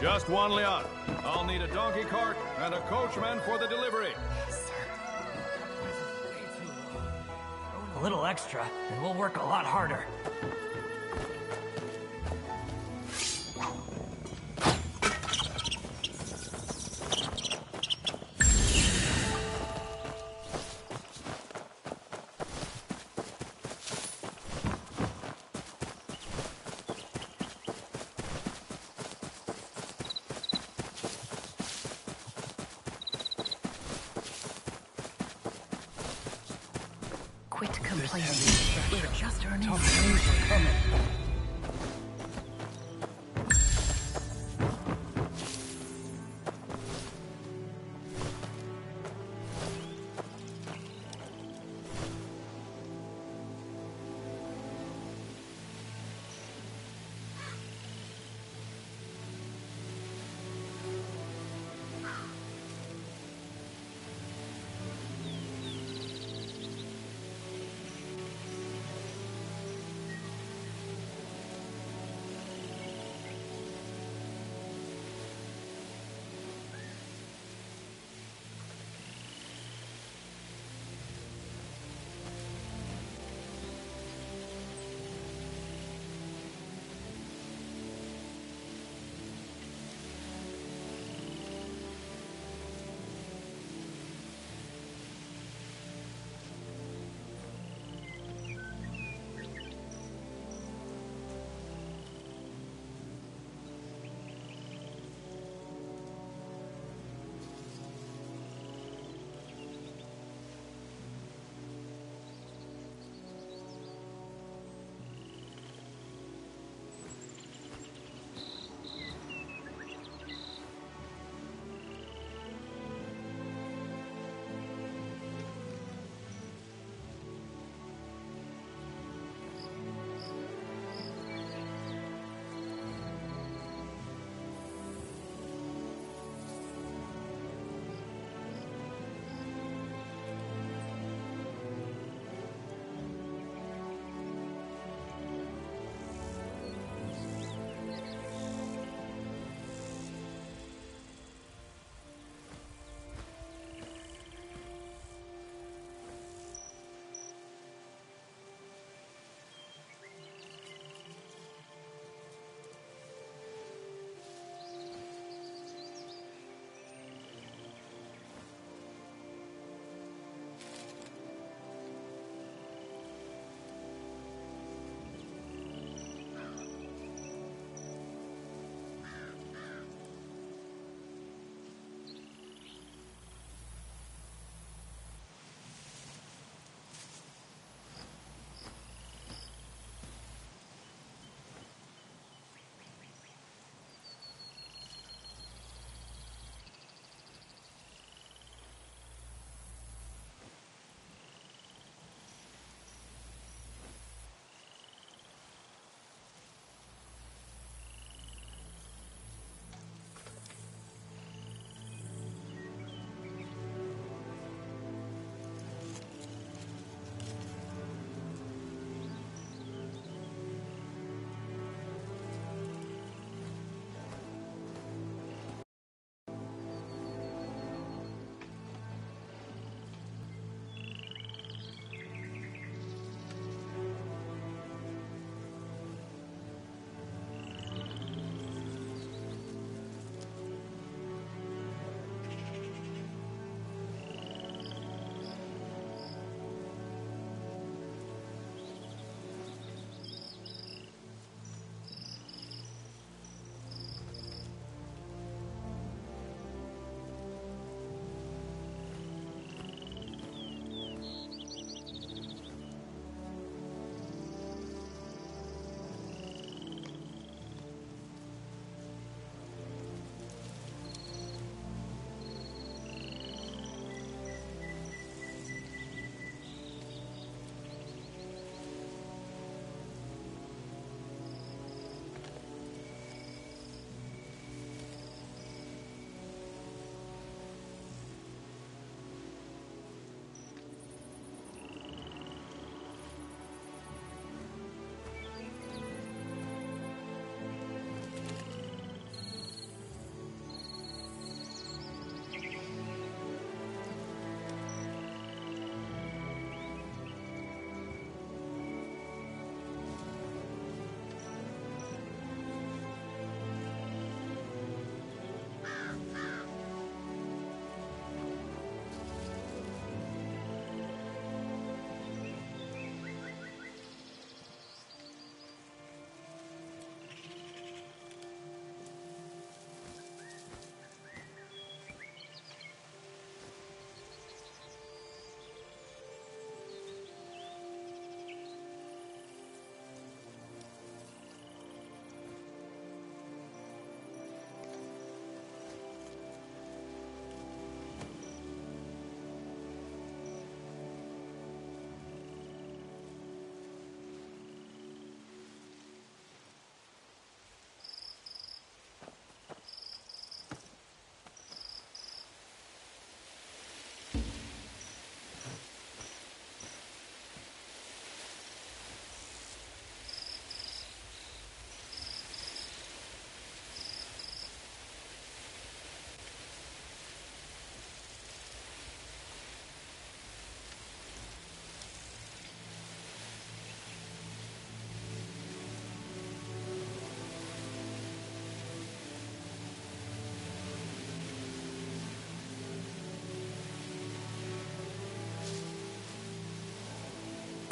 Just one liat. I'll need a donkey cart and a coachman for the delivery. A little extra, and we'll work a lot harder. Quit complaining. We're just earning. Tough days are coming.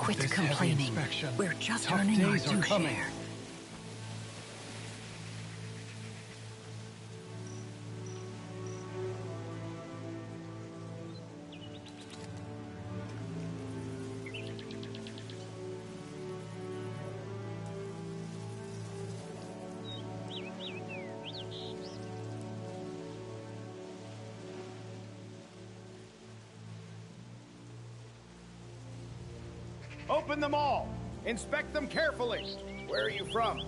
Quit This heavy complaining. inspection. We're just Tough earning our days are due coming. share. Open them all. Inspect them carefully. Where are you from?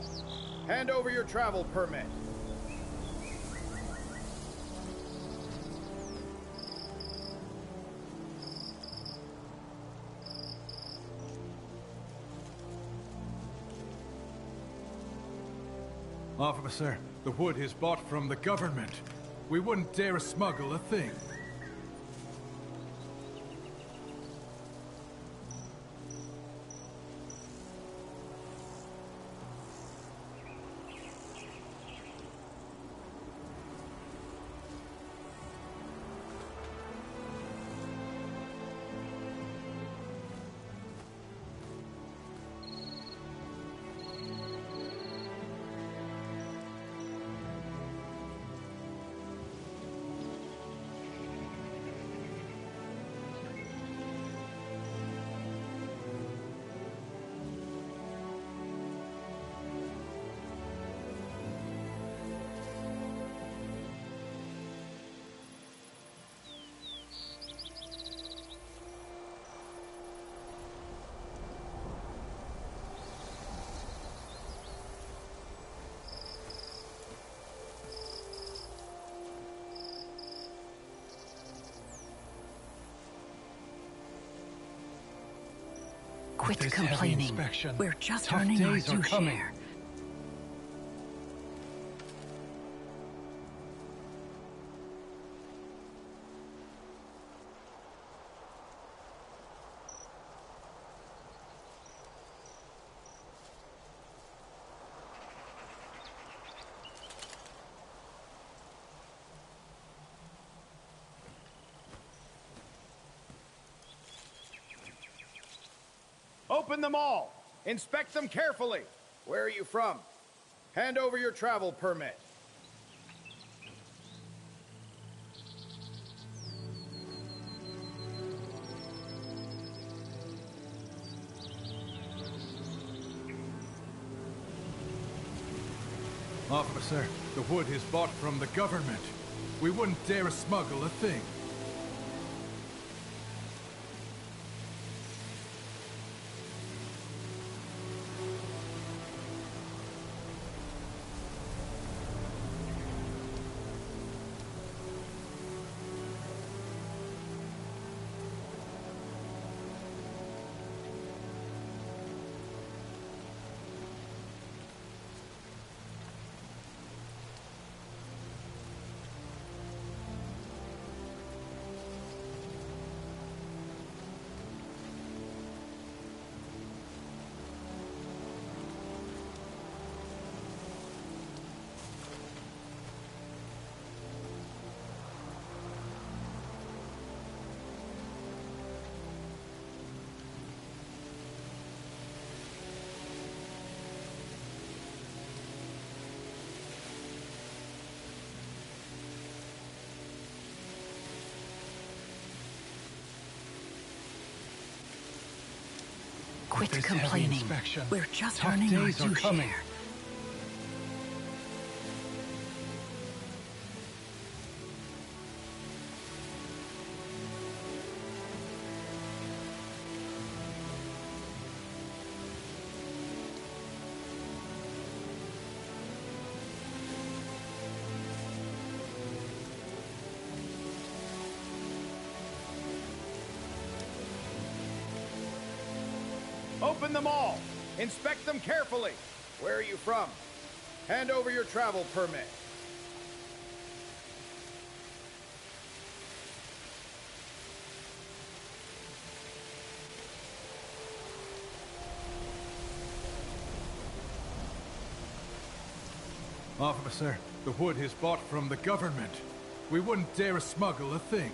Hand over your travel permit. Officer, the wood is bought from the government. We wouldn't dare smuggle a thing. Quit This heavy complaining. inspection. We're just Tough earning our days are due coming. share. Open them all. Inspect them carefully. Where are you from? Hand over your travel permit. Officer, the wood is bought from the government. We wouldn't dare smuggle a thing. Quit This heavy complaining. inspection. We're just Tough earning our days are due coming. share. Open them all. Inspect them carefully. Where are you from? Hand over your travel permit. Officer, the wood is bought from the government. We wouldn't dare smuggle a thing.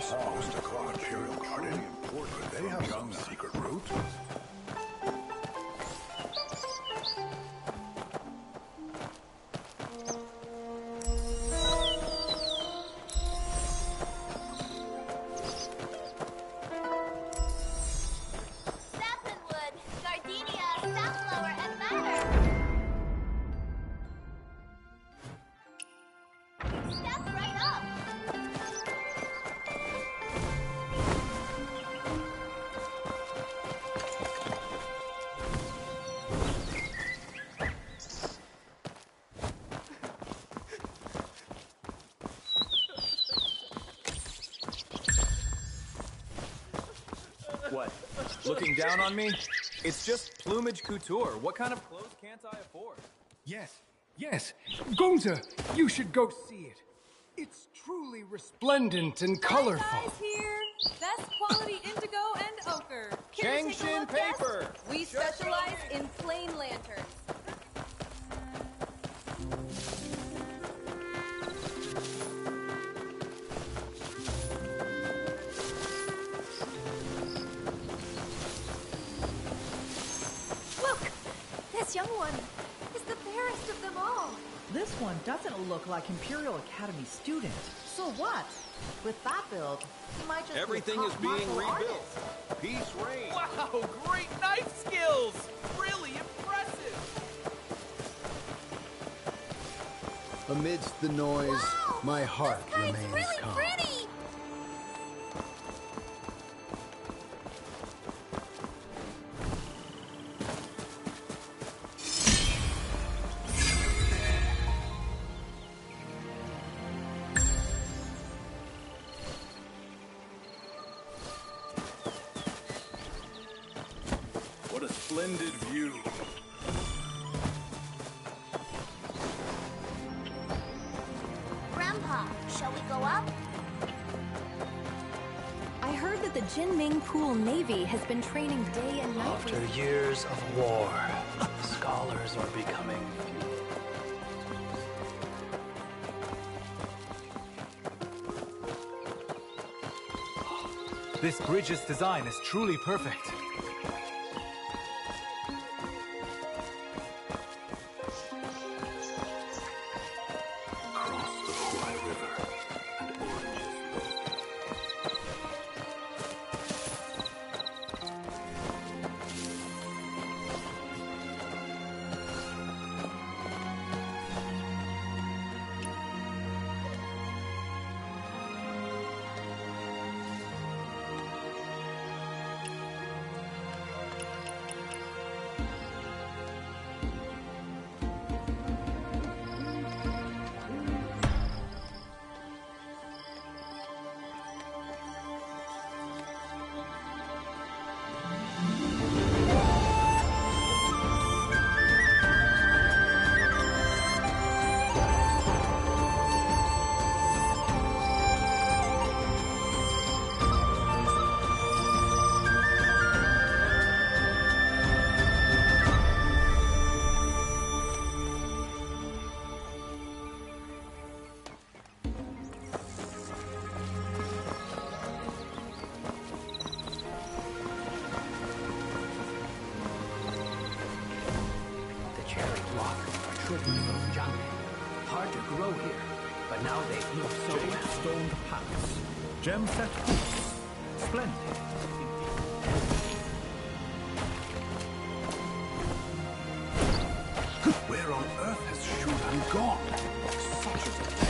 us? Host a Claw Imperial Garden? Could they have some secret route? Saplinwood, gardenia, safflower, and madder. Step right up. What? Looking down on me? It's just plumage couture. What kind of clothes can't I afford? Yes, yes. Gonza, you should go see it. It's truly resplendent and colorful. Guys here, best quality indigo and ochre. Changshin paper! We specialize in plain lanterns. Look, this young one is the fairest of them all. This one doesn't look like Imperial Academy student. So what? With that build, he might just Everything be a is top being martial rebuilt. artist. Peace reign. Wow, great knife skills! Really impressive! Amidst the noise, Wow, my heart this kite's remains really calm. pretty. What a splendid view. Grandpa, shall we go up? I heard that the Jinming Pool Navy has been training day and night. After years of war, scholars are becoming few. This bridge's design is truly perfect. Across the Huai River and oranges both. The cherry block are tribute from Jiangmen. Hard to grow here, but now they bloom so well. Stoned palace. Gem set house. Splendid. Where on earth has Shulan gone? Such a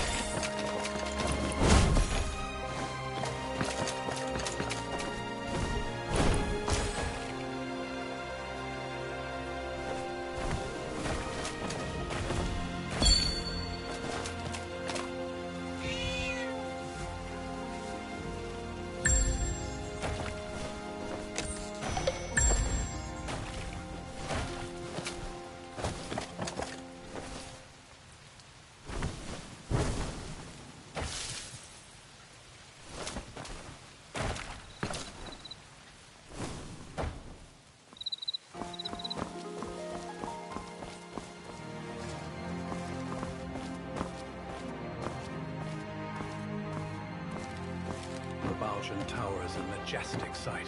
Ashen Tower is a majestic sight.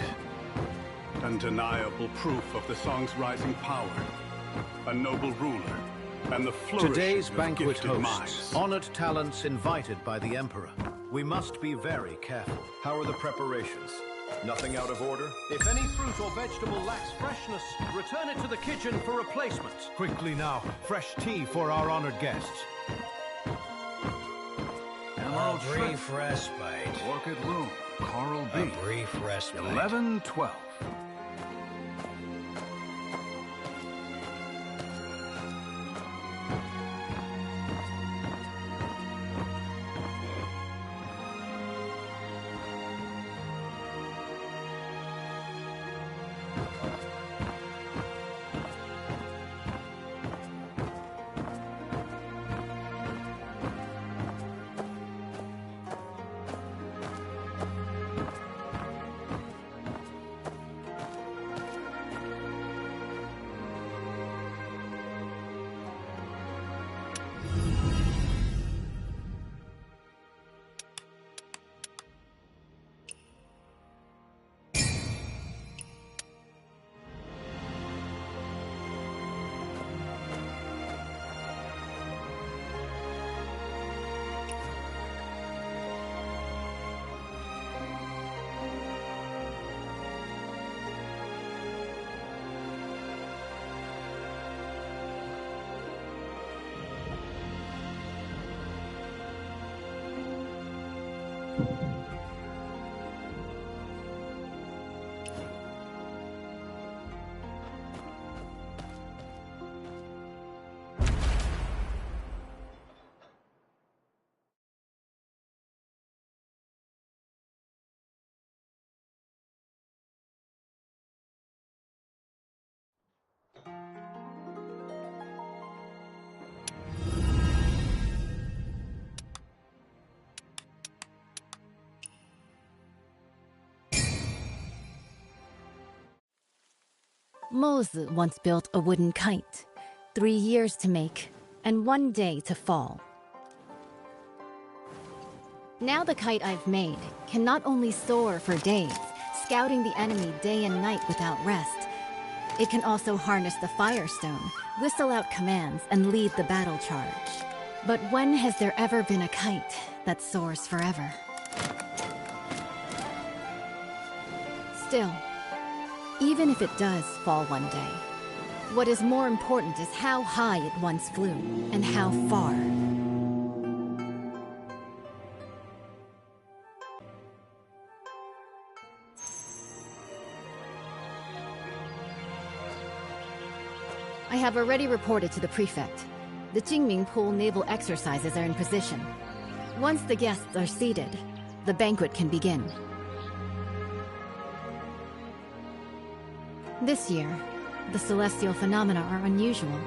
Undeniable proof of the Song's rising power. A noble ruler, and the flourishing Today's of banquet gifted hosts, minds. honored talents invited by the Emperor. We must be very careful. How are the preparations? Nothing out of order? If any fruit or vegetable lacks freshness, return it to the kitchen for replacement. Quickly now, fresh tea for our honored guests. A brief respite. Orchid Room, Coral A Beach. brief respite. 11:12. Mozu once built a wooden kite, 3 years to make, and 1 day to fall. Now the kite I've made can not only soar for days, scouting the enemy day and night without rest, it can also harness the Firestone, whistle out commands, and lead the battle charge. But when has there ever been a kite that soars forever? Still, even if it does fall one day, what is more important is how high it once flew, and how far. I have already reported to the prefect. The Jingming Pool naval exercises are in position. Once the guests are seated, the banquet can begin. This year, the celestial phenomena are unusual.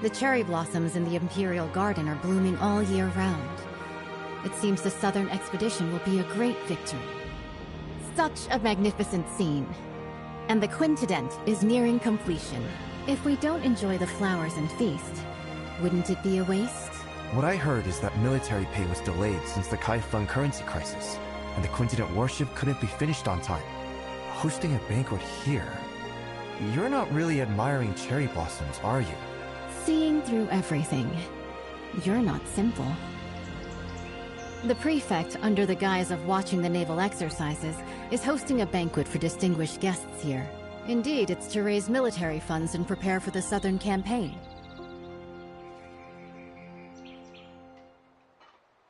The cherry blossoms in the Imperial Garden are blooming all year round. It seems the Southern expedition will be a great victory. Such a magnificent scene. And the quintident is nearing completion. If we don't enjoy the flowers and feast, wouldn't it be a waste? What I heard is that military pay was delayed since the Kaifeng currency crisis, and the quintident worship couldn't be finished on time. Hosting a banquet here? You're not really admiring cherry blossoms, are you? Seeing through everything. You're not simple. The prefect, under the guise of watching the naval exercises, is hosting a banquet for distinguished guests here. Indeed, it's to raise military funds and prepare for the Southern campaign.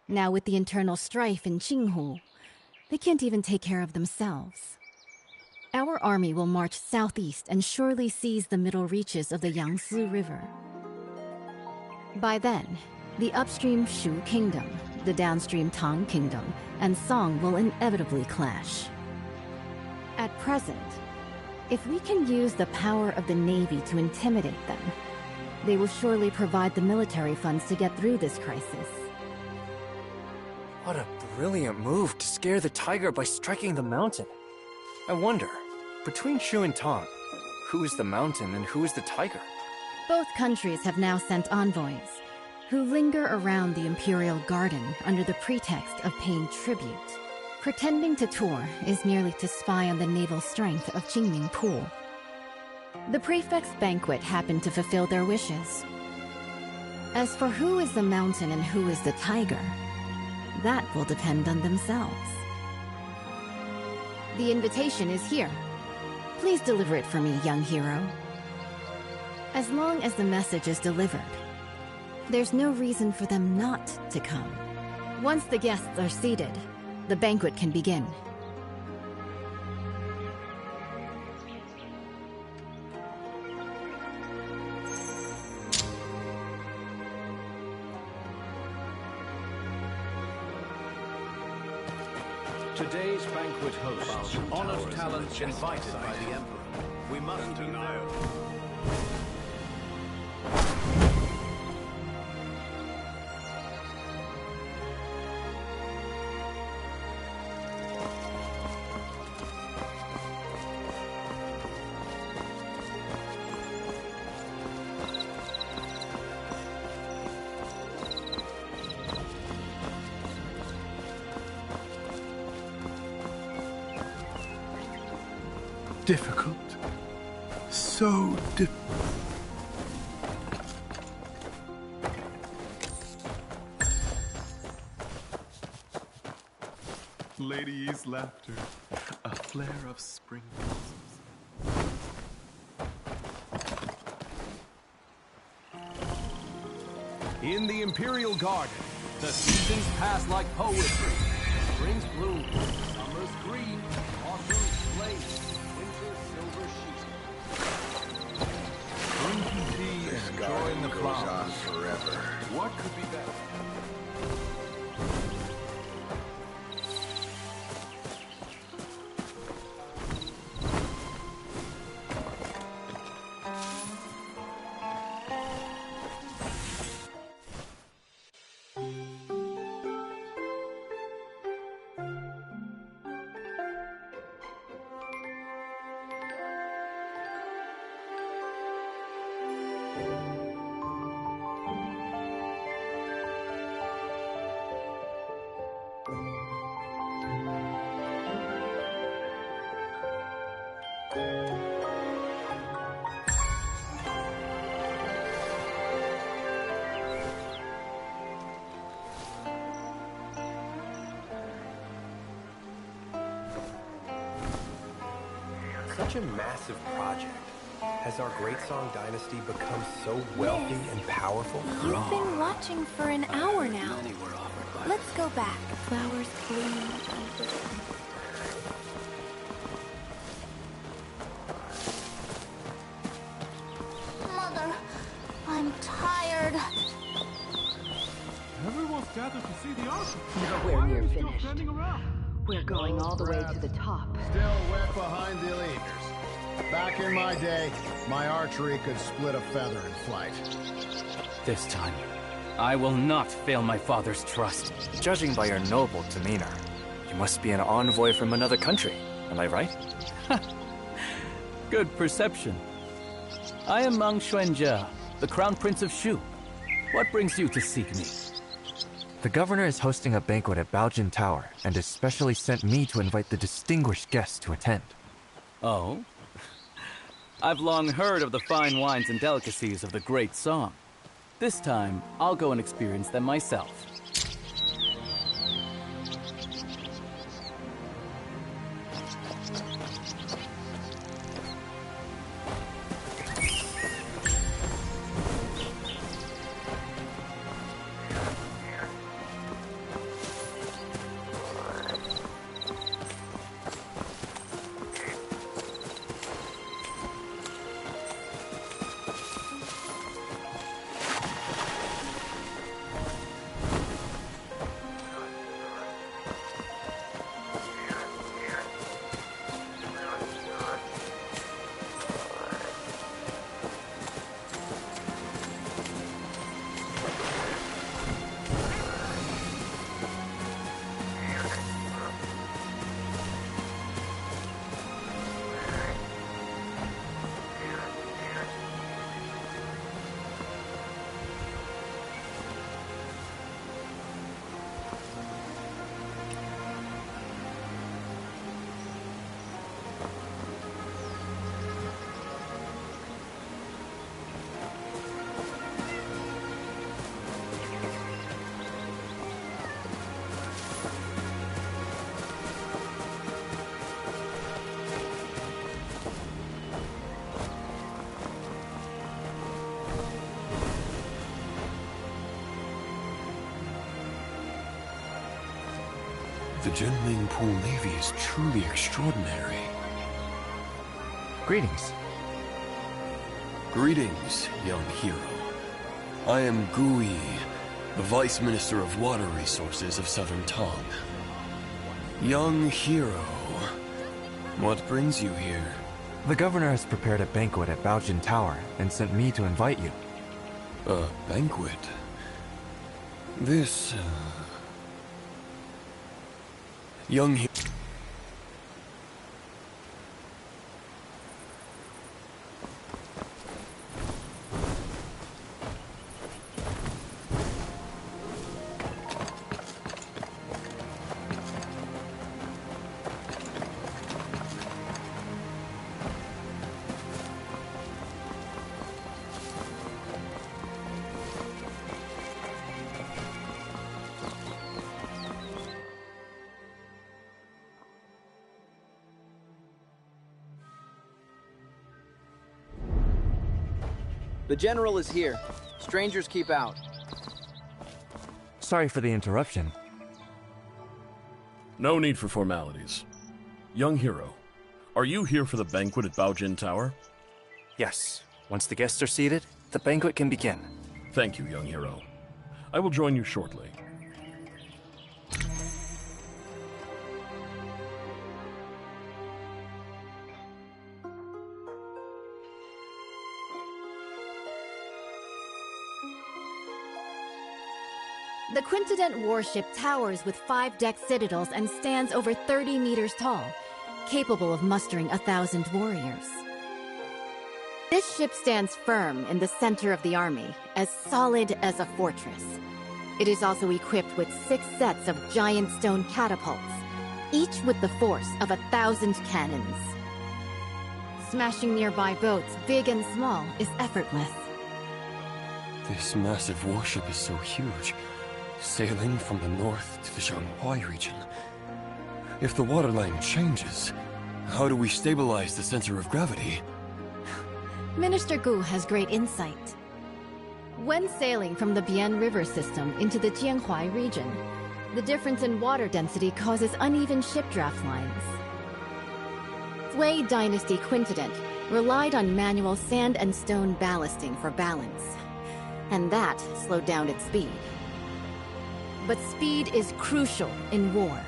Now with the internal strife in Qinghu, they can't even take care of themselves. Our army will march southeast and surely seize the middle reaches of the Yangtze River. By then, the upstream Shu Kingdom, the downstream Tang Kingdom, and Song will inevitably clash. At present, if we can use the power of the Navy to intimidate them, they will surely provide the military funds to get through this crisis. What a brilliant move to scare the tiger by striking the mountain. I wonder, between Shu and Tang, who is the mountain and who is the tiger? Both countries have now sent envoys, who linger around the Imperial Garden under the pretext of paying tribute. Pretending to tour is merely to spy on the naval strength of Jingming Pool. The prefect's banquet happened to fulfill their wishes. As for who is the mountain and who is the tiger, that will depend on themselves. The invitation is here. Please deliver it for me, young hero. As long as the message is delivered, there's no reason for them not to come. Once the guests are seated, the banquet can begin. Today's banquet hosts honored talents invited by the Emperor. We must deny it. Difficult. So difficult. Lady Yi's laughter, a flare of spring blossoms. In the Imperial Garden, the seasons pass like poetry. Spring's bloom, summer's green, autumn's flame, winter's silver sheet. Drinking tea and enjoying the flowers forever. What could be better? Such a massive project. Has our Great Song Dynasty become so wealthy and powerful? You've been watching for an hour now. Let's go back. Flowers bloom. Mother, I'm tired. Everyone's gathered to see the ocean. Nowhere near finished. We're going all the way to the top. Still wet behind the leaders. Back in my day, my archery could split a feather in flight. This time, I will not fail my father's trust. Judging by your noble demeanor, you must be an envoy from another country. Am I right? Good perception. I am Mang Xuanjia, the Crown Prince of Shu. What brings you to seek me? The governor is hosting a banquet at Baojin Tower and has specially sent me to invite the distinguished guests to attend. Oh? I've long heard of the fine wines and delicacies of the Great Song. This time, I'll go and experience them myself. The Jinming Pool Navy is truly extraordinary. Greetings. Greetings, young hero. I am Gu Yi, the Vice Minister of Water Resources of Southern Tong. Young hero, what brings you here? The governor has prepared a banquet at Baojin Tower and sent me to invite you. A banquet? This, young hero... The General is here. Strangers keep out. Sorry for the interruption. No need for formalities. Young hero, are you here for the banquet at Baojin Tower? Yes. Once the guests are seated, the banquet can begin. Thank you, young hero. I will join you shortly. The Quintident warship towers with 5-deck citadels and stands over 30 meters tall, capable of mustering 1,000 warriors. This ship stands firm in the center of the army, as solid as a fortress. It is also equipped with 6 sets of giant stone catapults, each with the force of 1,000 cannons. Smashing nearby boats, big and small, is effortless. This massive warship is so huge, sailing from the north to the Zhanghuai region. If the waterline changes, how do we stabilize the center of gravity? Minister Gu has great insight. When sailing from the Bian River system into the Jianghuai region, the difference in water density causes uneven ship draft lines. Sui Dynasty Quintident relied on manual sand and stone ballasting for balance, and that slowed down its speed. But speed is crucial in war.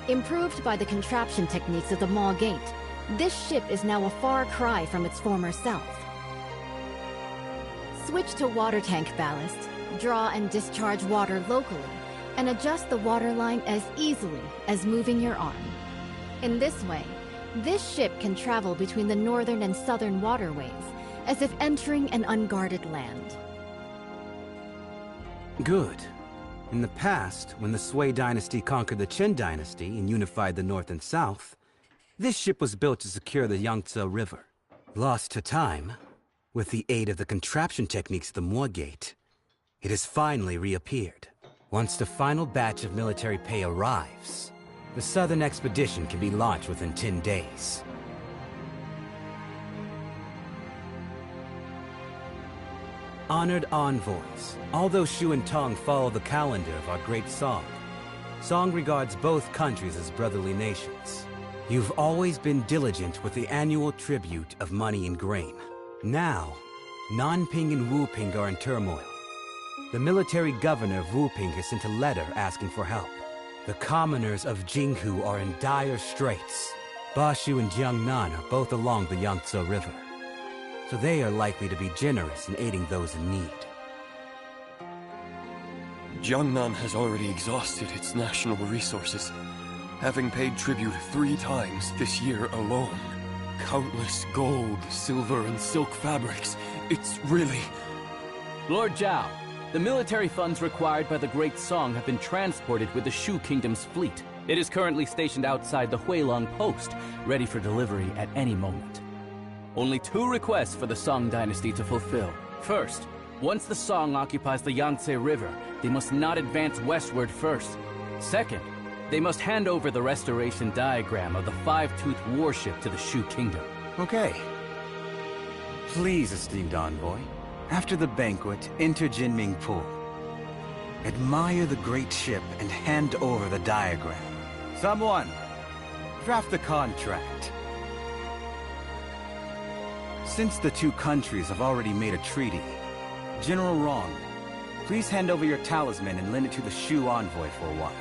Improved by the contraption techniques of the Maw Gate, this ship is now a far cry from its former self. Switch to water tank ballast, draw and discharge water locally, and adjust the waterline as easily as moving your arm. In this way, this ship can travel between the northern and southern waterways, as if entering an unguarded land. Good. In the past, when the Sui dynasty conquered the Qin dynasty and unified the north and south, this ship was built to secure the Yangtze River. Lost to time, with the aid of the contraption techniques of the Maw Gate, it has finally reappeared. Once the final batch of military pay arrives, the southern expedition can be launched within 10 days. Honored envoys, although Shu and Tong follow the calendar of our great Song, Song regards both countries as brotherly nations. You've always been diligent with the annual tribute of money and grain. Now, Nanping and Wuping are in turmoil. The military governor of Wuping has sent a letter asking for help. The commoners of Jinghu are in dire straits. Bashu and Jiangnan are both along the Yangtze River, so they are likely to be generous in aiding those in need. Jiangnan has already exhausted its national resources, having paid tribute 3 times this year alone. Countless gold, silver, and silk fabrics. It's really... Lord Zhao, the military funds required by the Great Song have been transported with the Shu Kingdom's fleet. It is currently stationed outside the Huilong Post, ready for delivery at any moment. Only 2 requests for the Song dynasty to fulfill. First, once the Song occupies the Yangtze River, they must not advance westward first. Second, they must hand over the restoration diagram of the 5-toothed warship to the Shu Kingdom. Okay. Please, esteemed envoy, after the banquet, enter Jinming Pool. Admire the great ship and hand over the diagram. Someone, draft the contract. Since the two countries have already made a treaty, General Rong, please hand over your talisman and lend it to the Shu envoy for a while.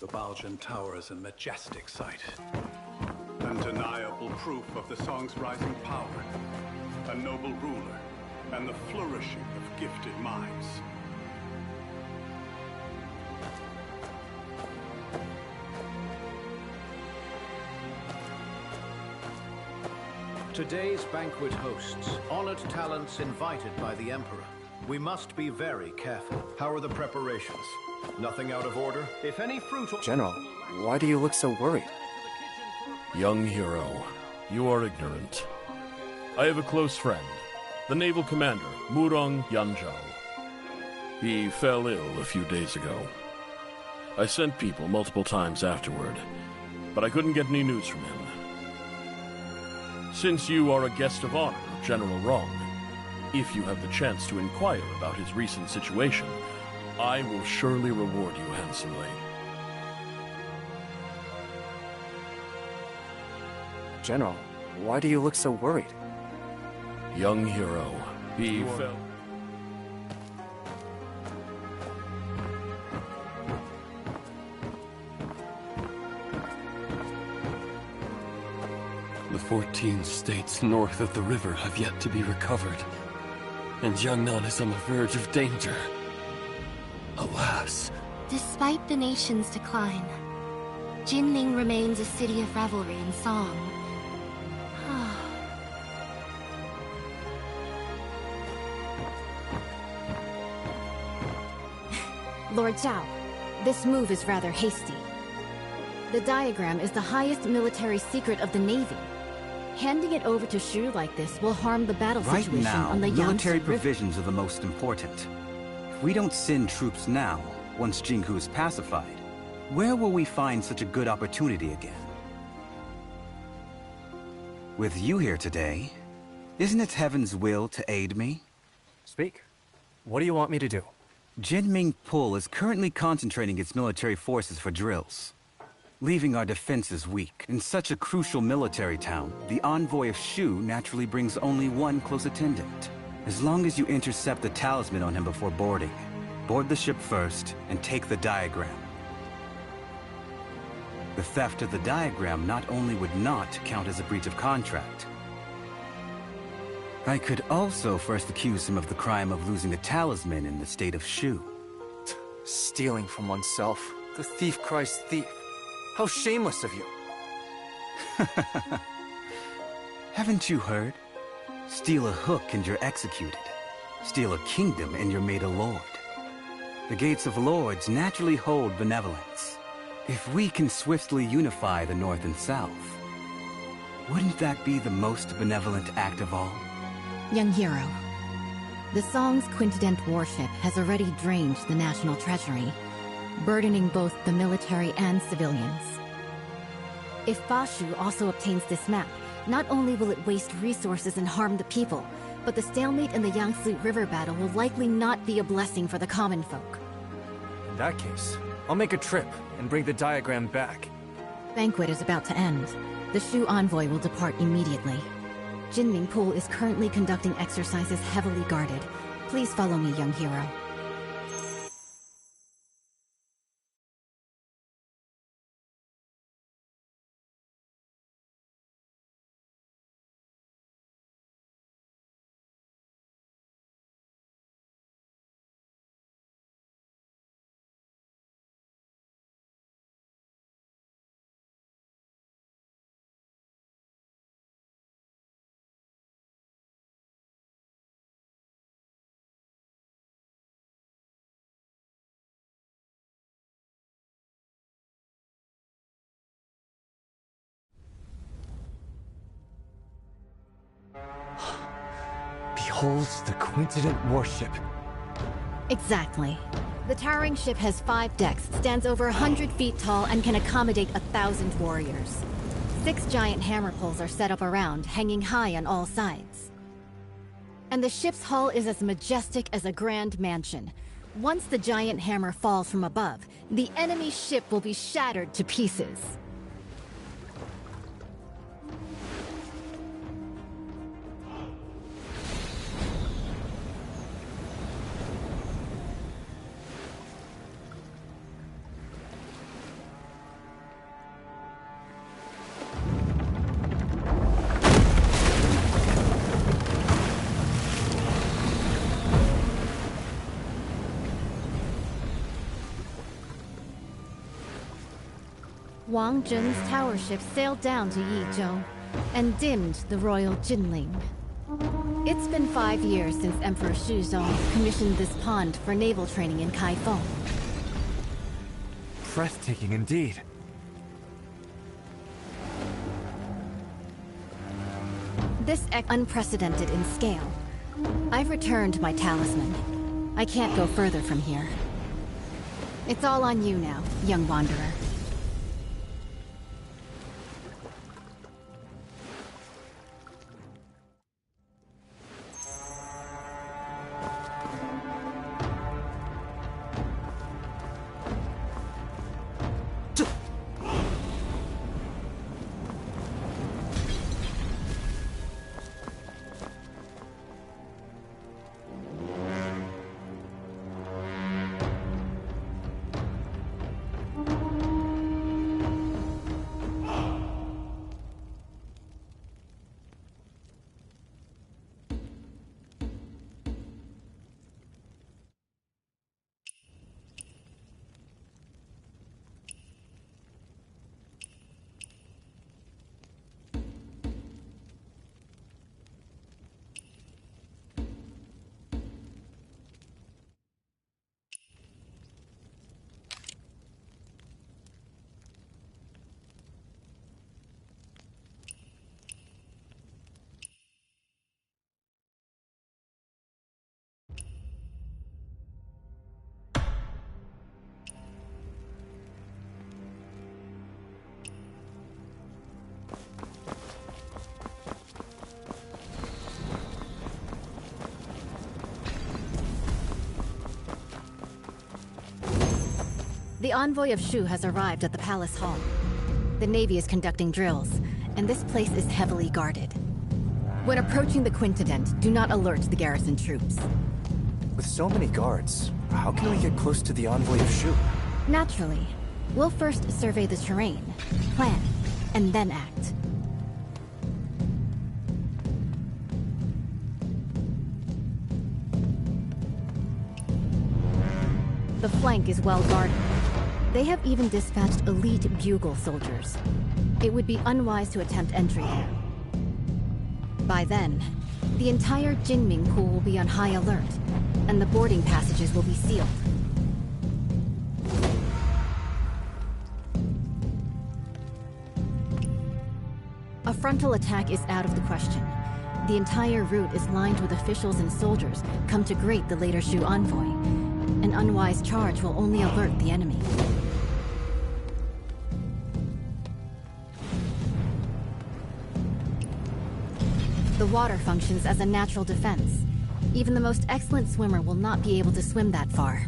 The Baojin Tower is a majestic sight. Undeniable proof of the song's rising power. A noble ruler, and the flourishing of gifted minds. Today's banquet hosts honored talents invited by the Emperor. We must be very careful. How are the preparations? Nothing out of order? If any fruit or... General, why do you look so worried? Young hero, you are ignorant. I have a close friend, the naval commander, Murong Yanzhao. He fell ill a few days ago. I sent people multiple times afterward, but I couldn't get any news from him. Since you are a guest of honor of General Rong, if you have the chance to inquire about his recent situation, I will surely reward you handsomely. General, why do you look so worried? Young hero, he fell... The 14 states north of the river have yet to be recovered, and Jiangnan is on the verge of danger. Alas. Despite the nation's decline, Jinling remains a city of revelry and song. Lord Zhao, this move is rather hasty. The diagram is the highest military secret of the Navy. Handing it over to Shu like this will harm the battle Right situation now, on the military Yangtze River. provisions are the most important. If we don't send troops now, once Jinghu is pacified, where will we find such a good opportunity again? With you here today, isn't it heaven's will to aid me? Speak. What do you want me to do? Jinming Pul is currently concentrating its military forces for drills, leaving our defenses weak. In such a crucial military town, the envoy of Shu naturally brings only one close attendant. As long as you intercept the talisman on him before boarding, board the ship first and take the diagram. The theft of the diagram not only would not count as a breach of contract, I could also first accuse him of the crime of losing the talisman in the state of Shu. Stealing from oneself. The thief cries thief. How shameless of you. Haven't you heard? Steal a hook and you're executed. Steal a kingdom and you're made a lord. The gates of lords naturally hold benevolence. If we can swiftly unify the North and South, wouldn't that be the most benevolent act of all? Young hero, the Song's Quintident warship has already drained the national treasury, burdening both the military and civilians. If Bashu also obtains this map, not only will it waste resources and harm the people, but the stalemate in the Yangtze River battle will likely not be a blessing for the common folk. In that case, I'll make a trip and bring the diagram back. Banquet is about to end. The Shu envoy will depart immediately. Jinming Pul is currently conducting exercises heavily guarded. Please follow me, young hero. holds the Quintident warship. Exactly. The towering ship has 5 decks, stands over 100 feet tall, and can accommodate 1,000 warriors. 6 giant hammer poles are set up around, hanging high on all sides. And the ship's hull is as majestic as a grand mansion. Once the giant hammer falls from above, the enemy ship will be shattered to pieces. Wang Zhen's tower ship sailed down to Yizhou and dimmed the royal Jinling. It's been 5 years since Emperor Shuzong commissioned this pond for naval training in Kaifeng. Breathtaking indeed. This unprecedented in scale. I've returned my talisman. I can't go further from here. It's all on you now, young wanderer. The envoy of Shu has arrived at the palace hall. The Navy is conducting drills, and this place is heavily guarded. When approaching the Quintident, do not alert the garrison troops. With so many guards, how can we get close to the envoy of Shu? Naturally. We'll first survey the terrain, plan, and then act. The flank is well guarded. They have even dispatched elite bugle soldiers. It would be unwise to attempt entry there. By then, the entire Jinming pool will be on high alert, and the boarding passages will be sealed. A frontal attack is out of the question. The entire route is lined with officials and soldiers come to greet the later Shu envoy. An unwise charge will only alert the enemy. The water functions as a natural defense. Even the most excellent swimmer will not be able to swim that far.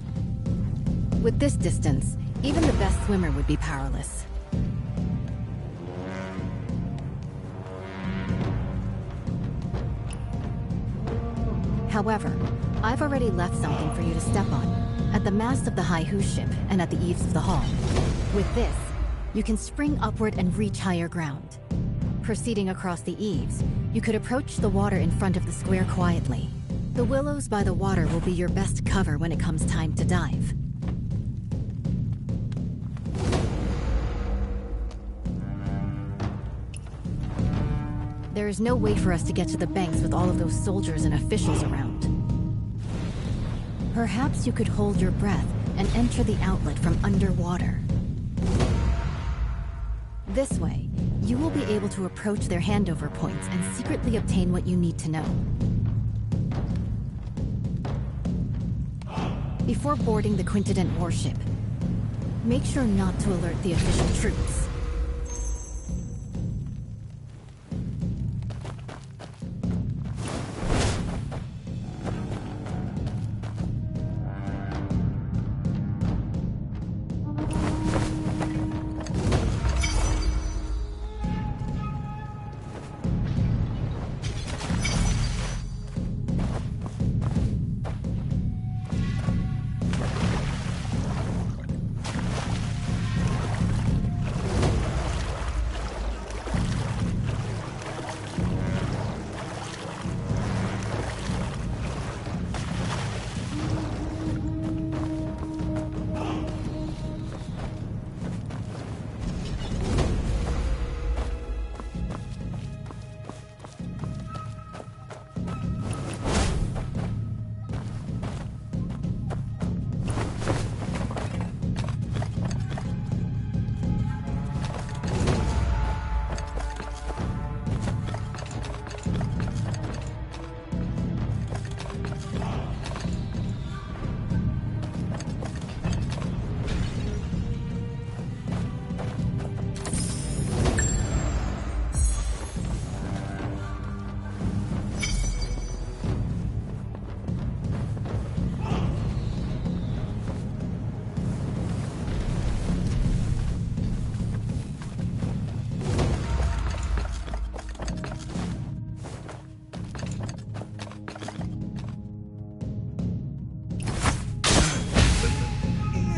With this distance, even the best swimmer would be powerless. However, I've already left something for you to step on, at the mast of the Haihu ship and at the eaves of the hall. With this, you can spring upward and reach higher ground. Proceeding across the eaves, you could approach the water in front of the square quietly. The willows by the water will be your best cover when it comes time to dive. There is no way for us to get to the banks with all of those soldiers and officials around. Perhaps you could hold your breath and enter the outlet from underwater. This way, you will be able to approach their handover points and secretly obtain what you need to know. Before boarding the Quintident warship, make sure not to alert the official troops.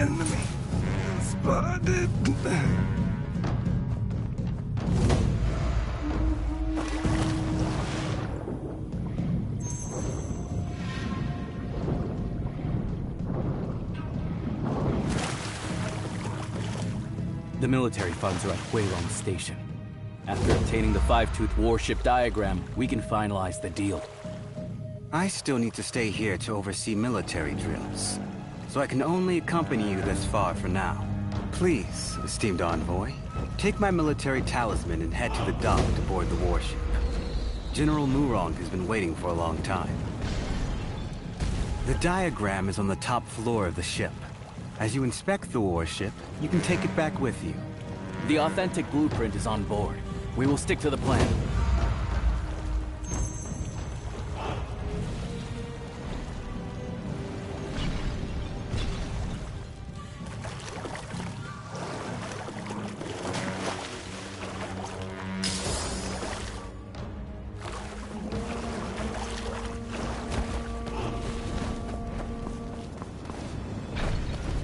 Enemy spotted. The military funds are at Huilong Station. After obtaining the Five-Tooth warship diagram, we can finalize the deal. I still need to stay here to oversee military drills, so I can only accompany you this far for now. Please, esteemed envoy, take my military talisman and head to the dock to board the warship. General Murong has been waiting for a long time. The diagram is on the top floor of the ship. As you inspect the warship, you can take it back with you. The authentic blueprint is on board. We will stick to the plan.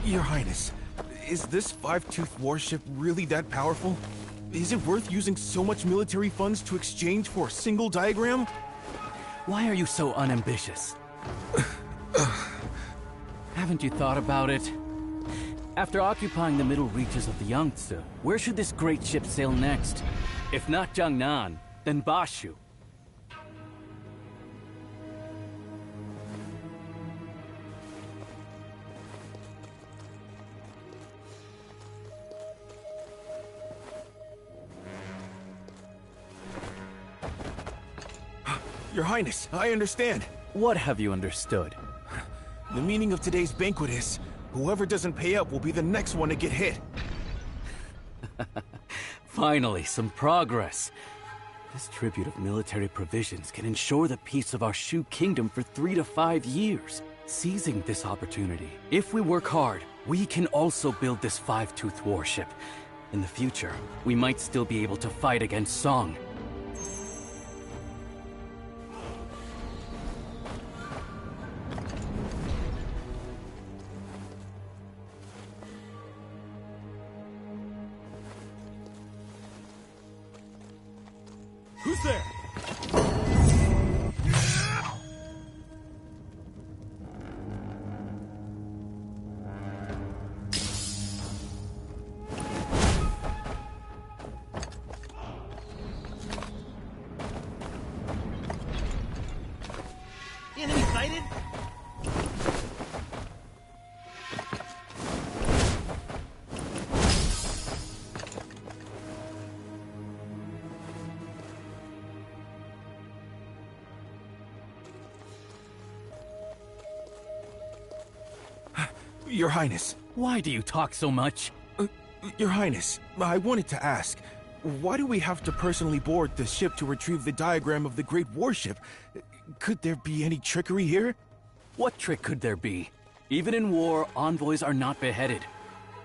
Your Highness, is this Five-Tooth warship really that powerful? Is it worth using so much military funds to exchange for a single diagram? Why are you so unambitious? Haven't you thought about it? After occupying the middle reaches of the Yangtze, where should this great ship sail next? If not Jiangnan, then Bashu. Your Highness, I understand. What have you understood? The meaning of today's banquet is, whoever doesn't pay up will be the next one to get hit. Finally, some progress. This tribute of military provisions can ensure the peace of our Shu Kingdom for 3 to 5 years. Seizing this opportunity, if we work hard, we can also build this Five-Tooth warship. In the future, we might still be able to fight against Song. Who's there? Enemy sighted? Your Highness. Why do you talk so much? Your Highness, I wanted to ask, why do we have to personally board the ship to retrieve the diagram of the Great Warship? Could there be any trickery here? What trick could there be? Even in war, envoys are not beheaded.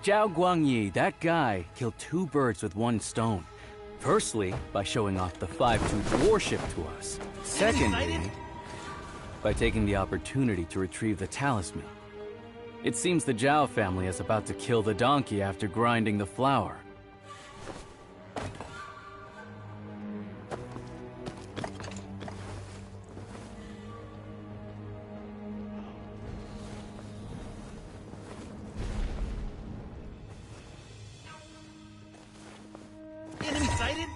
Zhao Guangyi, that guy, killed 2 birds with 1 stone. Firstly, by showing off the 5-tooth warship to us. Secondly, by taking the opportunity to retrieve the talisman. It seems the Zhao family is about to kill the donkey after grinding the flour. Enemy sighted?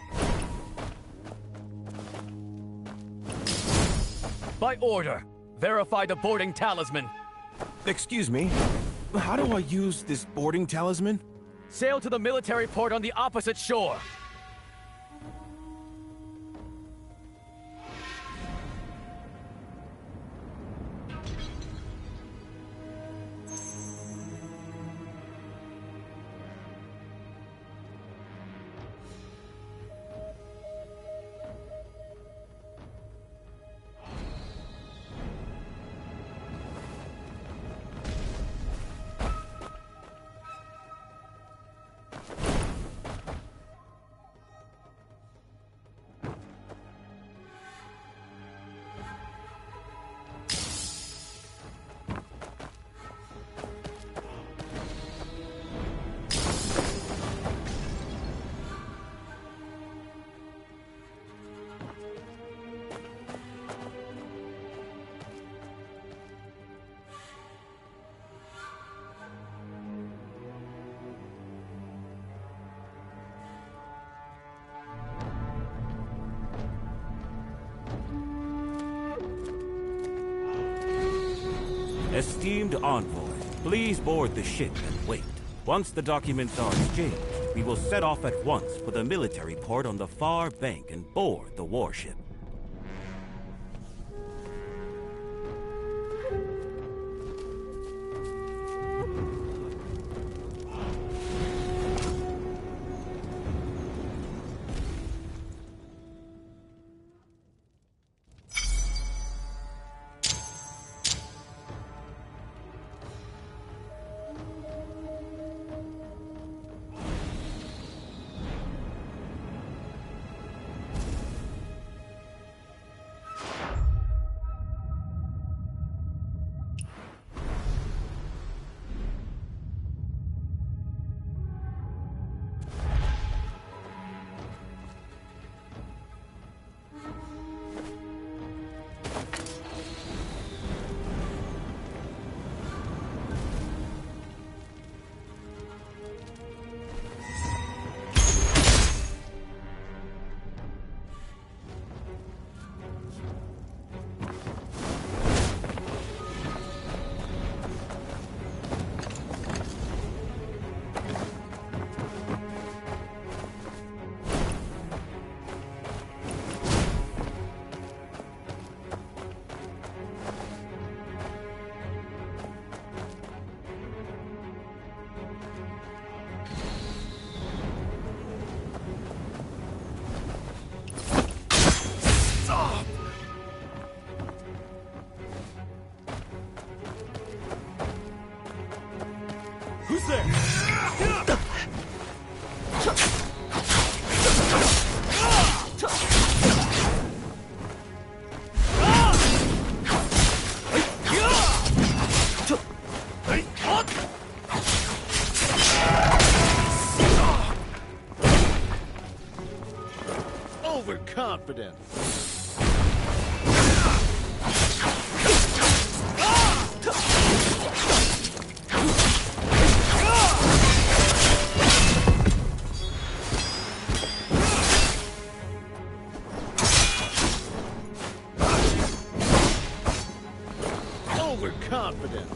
By order, verify the boarding talisman. Excuse me, how do I use this boarding talisman? Sail to the military port on the opposite shore. Esteemed envoy, please board the ship and wait. Once the documents are exchanged, we will set off at once for the military port on the far bank and board the warship. Who's there? Overconfident. Overconfident.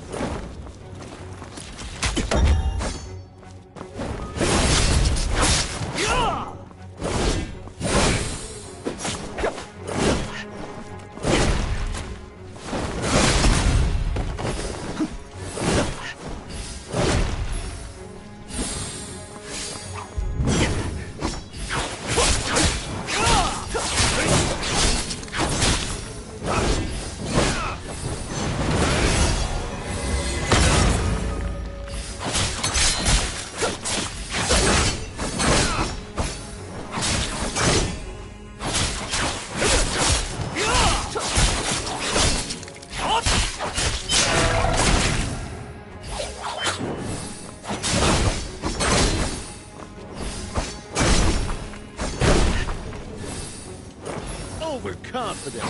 Overconfident.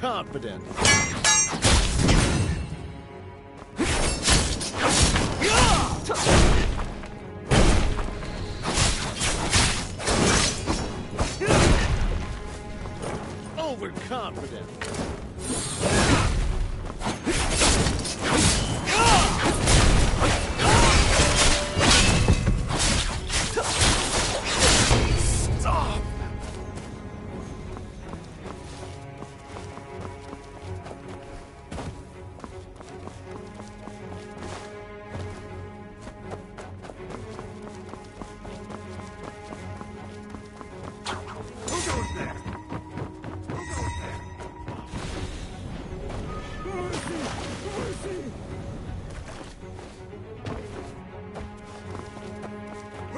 Confident. Overconfident. Stop!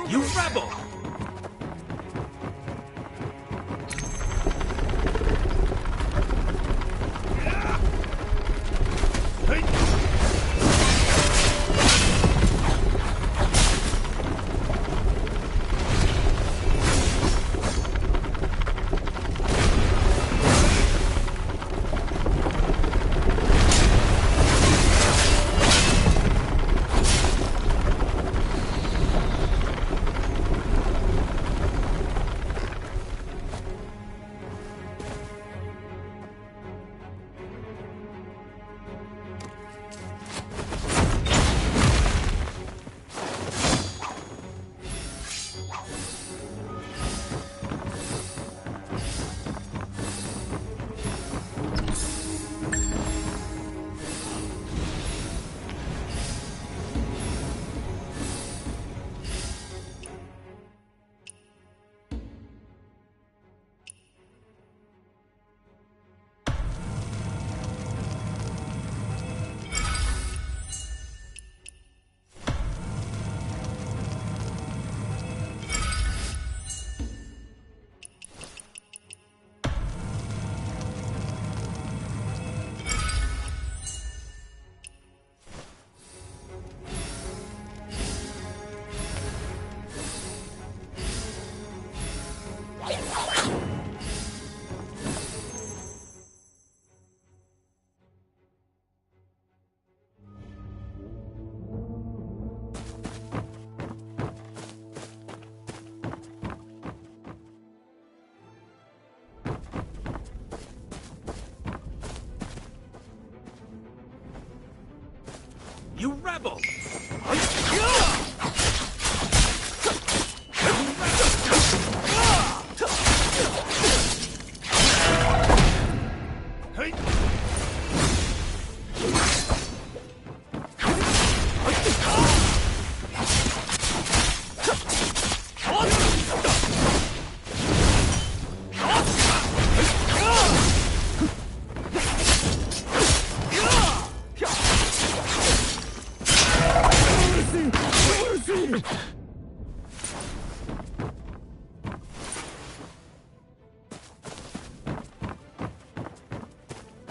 You rebel! You rebel!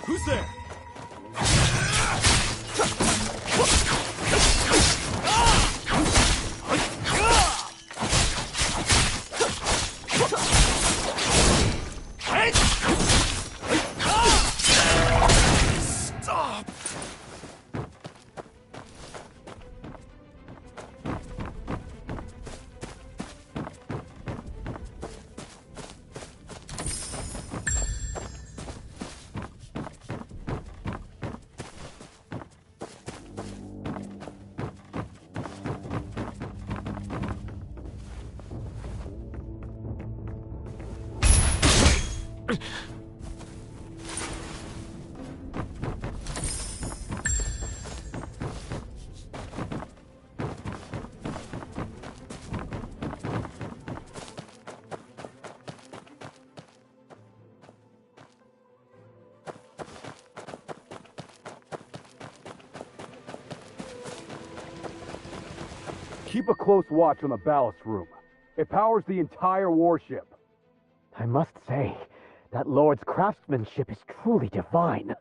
Who's there? Stop! Keep a close watch on the ballast room. It powers the entire warship. I must say, that Lord's craftsmanship is truly divine.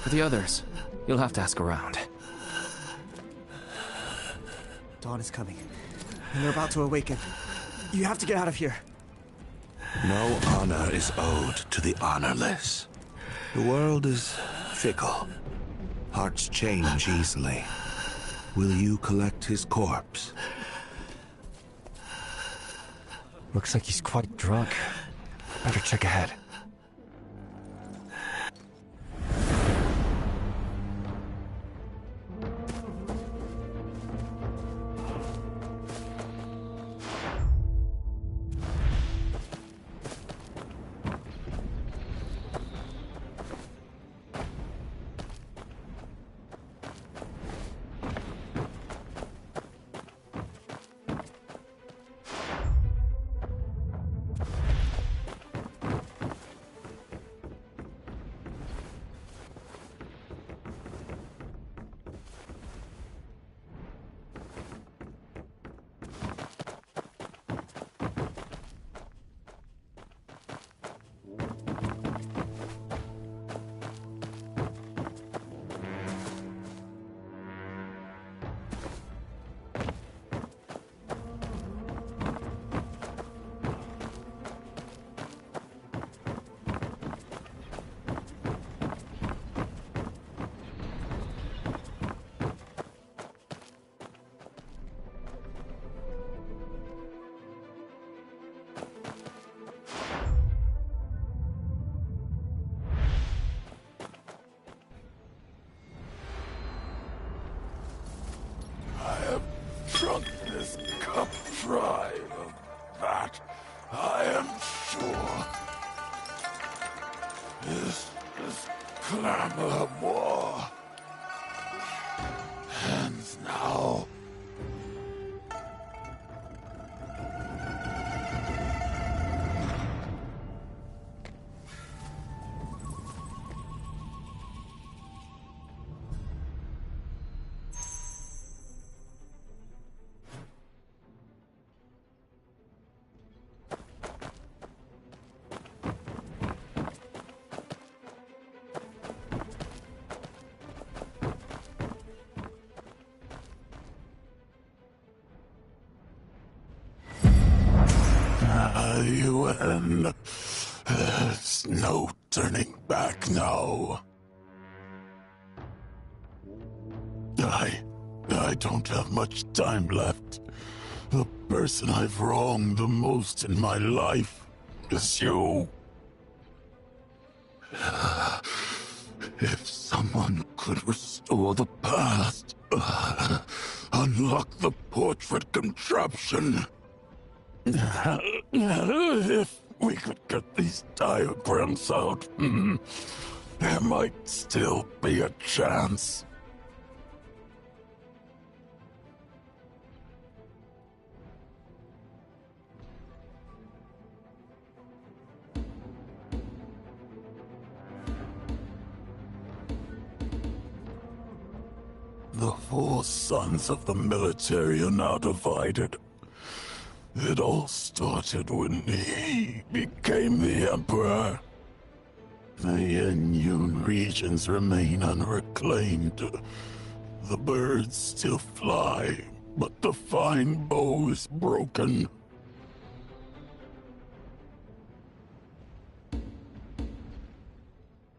For the others, you'll have to ask around. Dawn is coming, and they're about to awaken. You have to get out of here. No honor is owed to the honorless. The world is fickle. Hearts change easily. Will you collect his corpse? Looks like he's quite drunk. Better check ahead. Drunk this cup dry of that, I am sure. This clamor of war ends now. Yuan, there's no turning back now. I don't have much time left. The person I've wronged the most in my life is you. If someone could restore the past, unlock the portrait contraption. If we could get these diagrams out, there might still be a chance. The 4 sons of the military are now divided. It all started when he became the Emperor. The Yenyun regions remain unreclaimed. The birds still fly, but the fine bow is broken.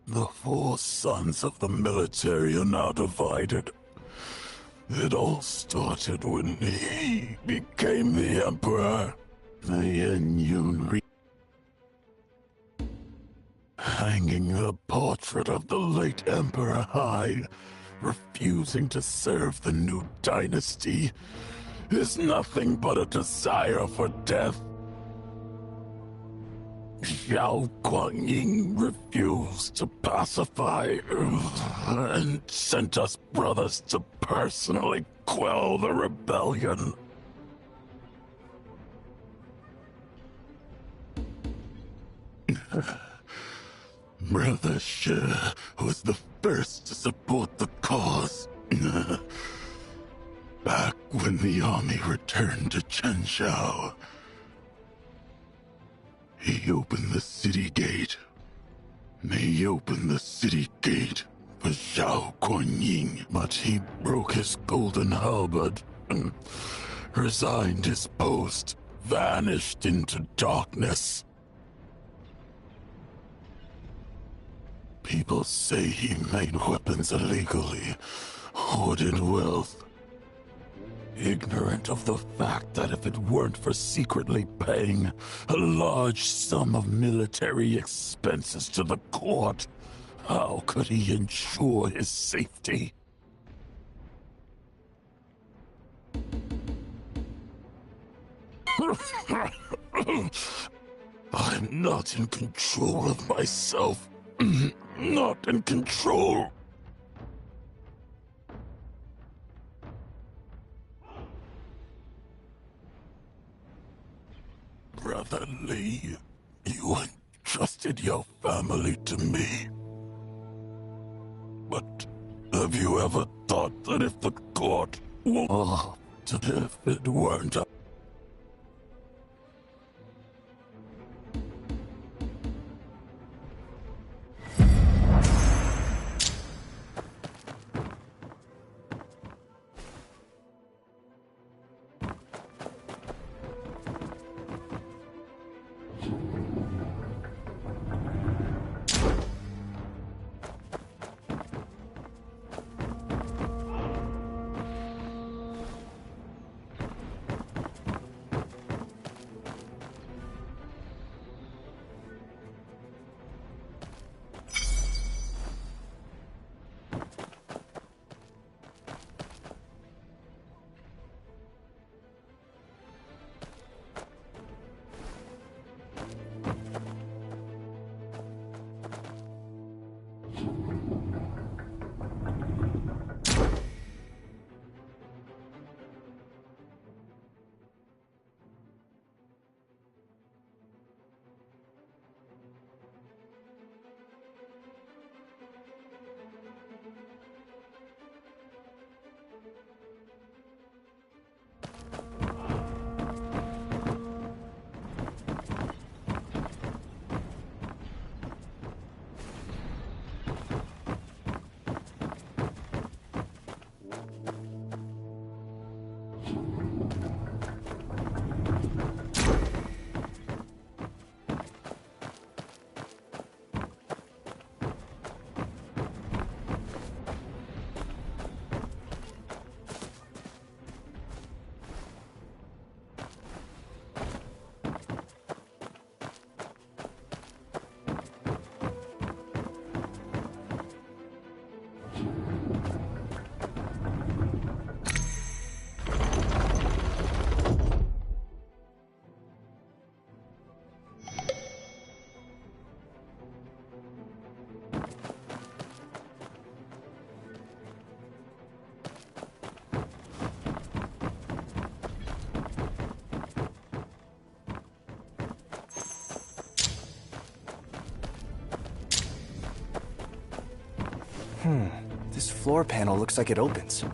The 4 sons of the military are now divided. It all started when he became the Emperor. The Yenyun hanging the portrait of the late Emperor high, refusing to serve the new dynasty, is nothing but a desire for death. Xiao Guangying refused to pacify and sent us brothers to personally quell the rebellion. Brother Shi was the first to support the cause. Back when the army returned to Chenzhou, he opened the city gate. He opened the city gate for Xiao Guanyin, but he broke his golden halberd, resigned his post, vanished into darkness. People say he made weapons illegally, hoarded wealth, ignorant of the fact that if it weren't for secretly paying a large sum of military expenses to the court, how could he ensure his safety? I'm not in control of myself. Not in control. Brother Li, you entrusted your family to me. But have you ever thought that if the court were if it weren't a This floor panel looks like it opens.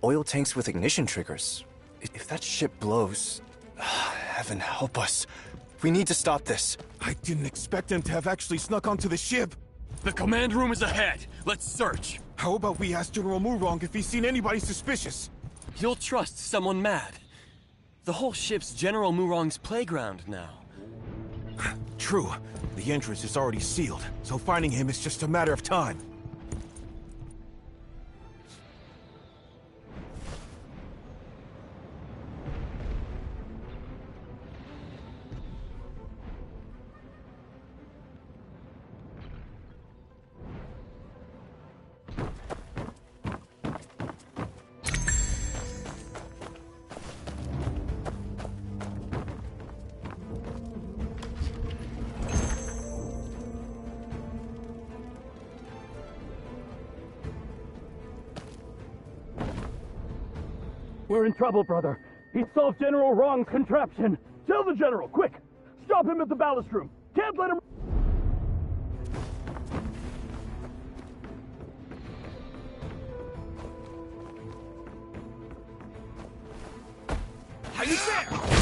oil tanks with ignition triggers. If that ship blows... Heaven help us. We need to stop this. I didn't expect them to have actually snuck onto the ship. The command room is ahead. Let's search. How about we ask General Murong if he's seen anybody suspicious? You'll trust someone mad. The whole ship's General Murong's playground now. True. The entrance is already sealed, so finding him is just a matter of time. We're in trouble, brother. He solved General Wrong's contraption. Tell the General, quick! Stop him at the ballast room. Can't let him... Are you there?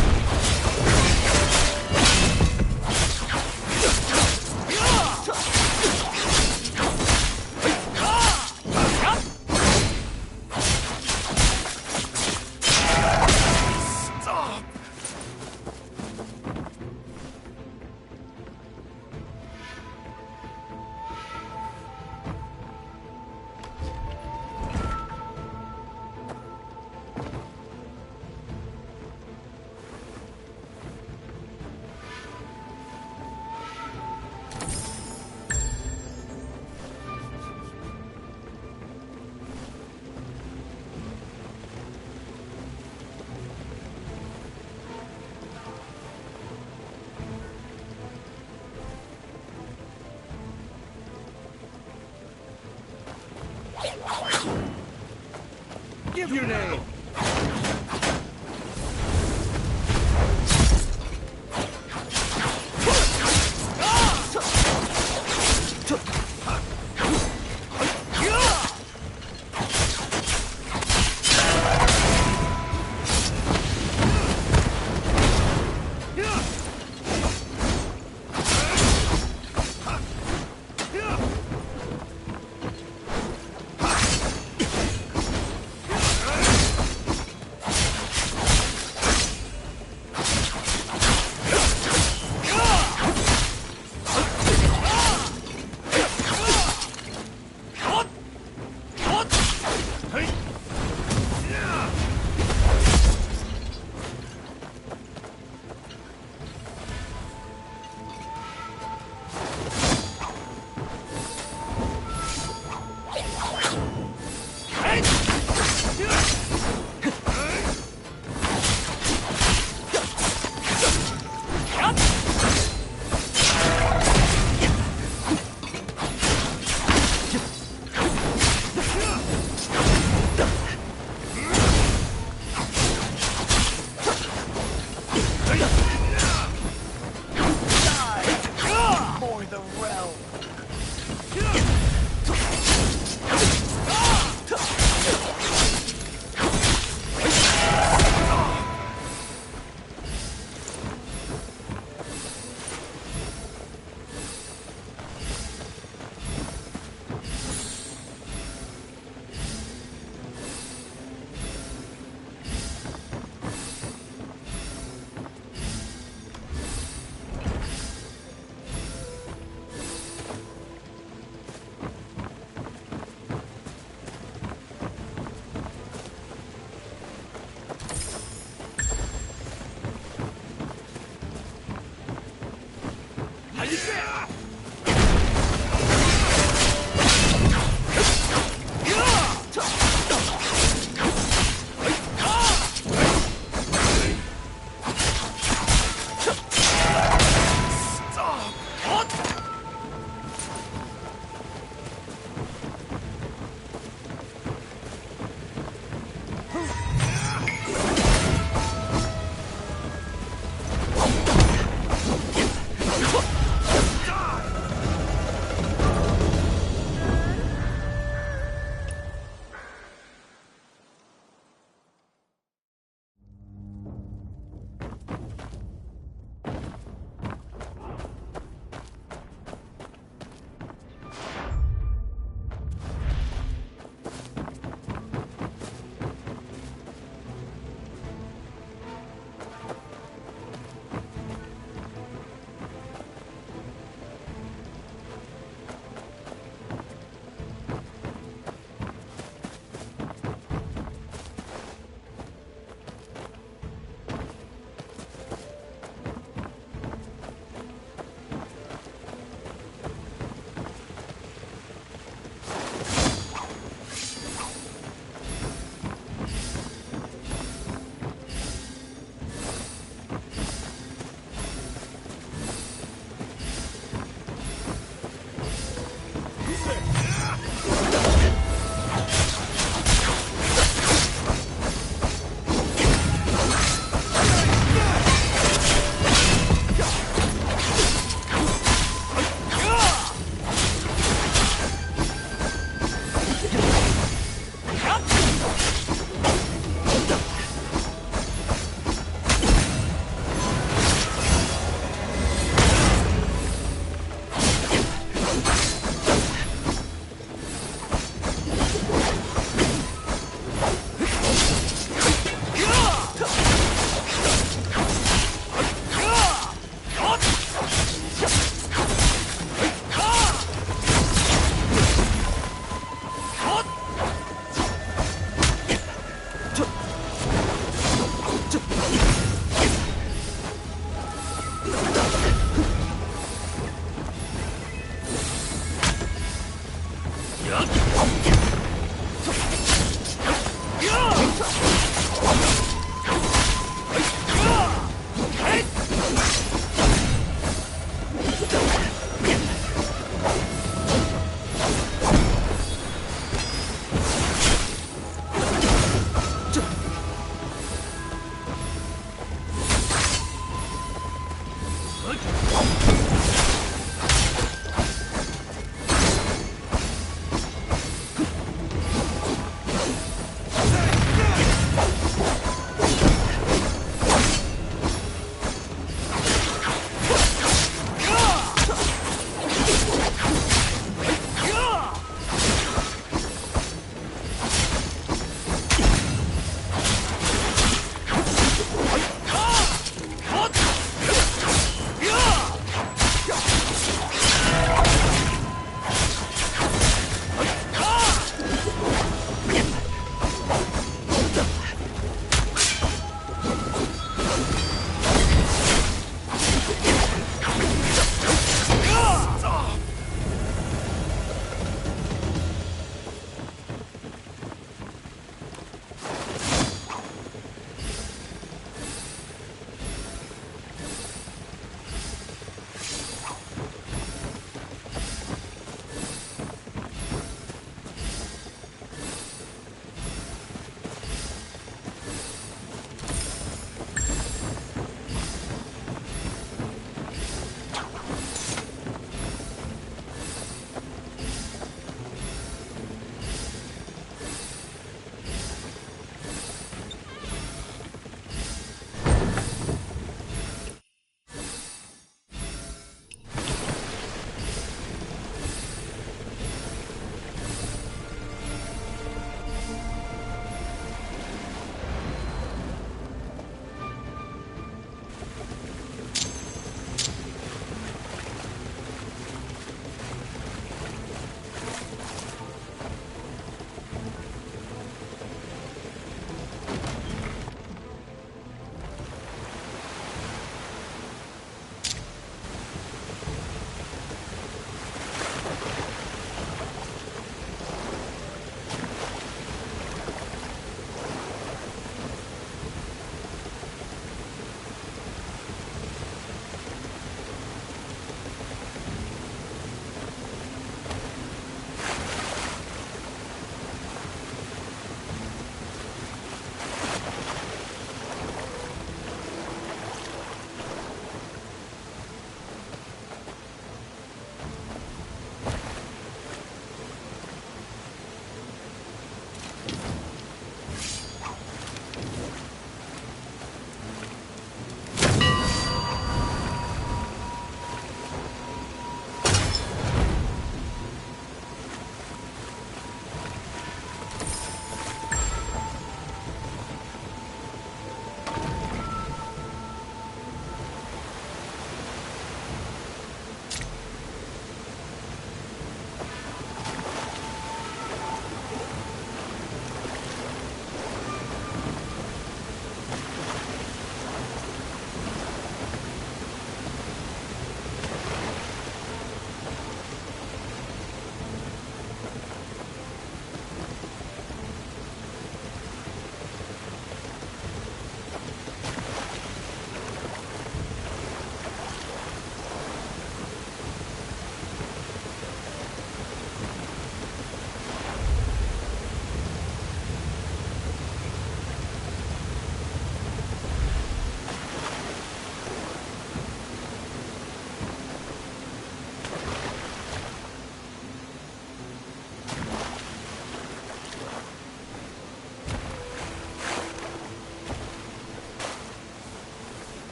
Give your name!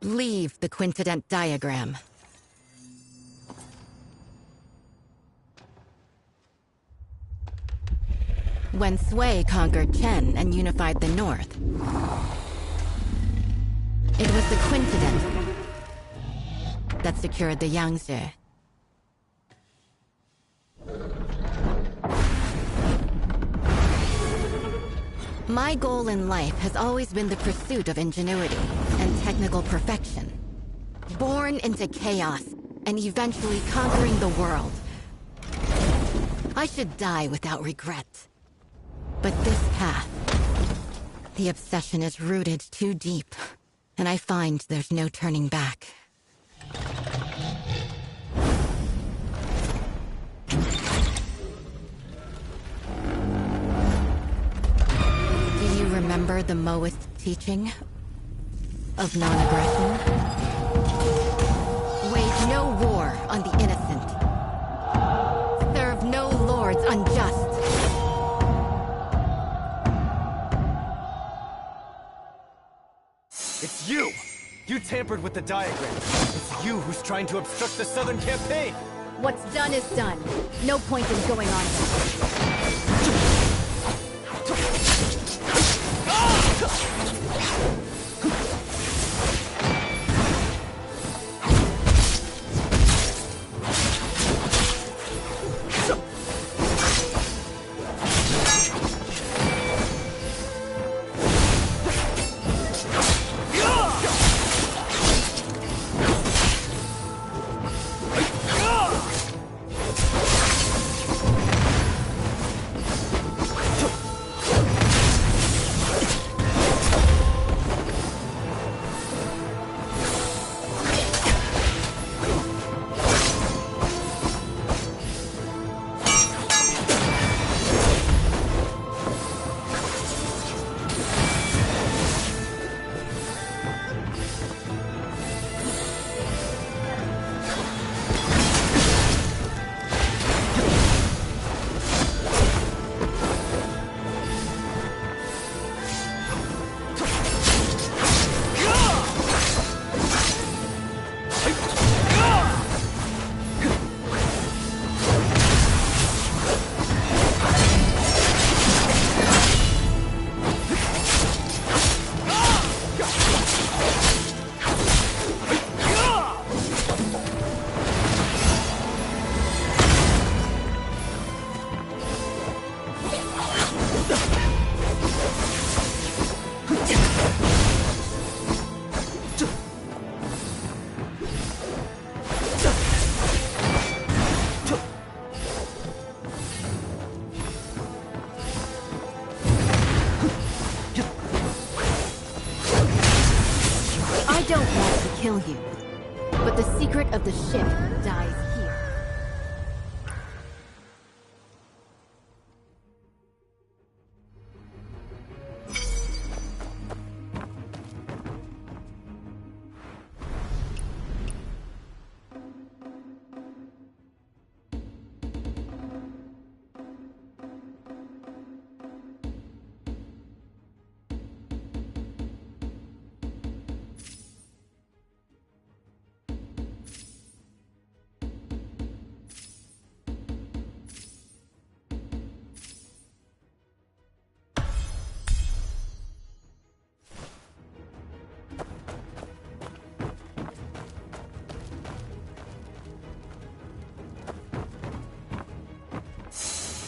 Leave the Quincident diagram. When Sui conquered Chen and unified the North, it was the Quincident that secured the Yangtze. My goal in life has always been the pursuit of ingenuity and technical perfection. Born into chaos and eventually conquering the world. I should die without regret. But this path, the obsession is rooted too deep, and I find there's no turning back. Do you remember the Moist teaching of non-aggression? Wage no war on the innocent. Serve no lords unjust. It's you! You tampered with the diagram. It's you who's trying to obstruct the Southern campaign! What's done is done. No point in going on about it. Kill you, but the secret of the ship dies here.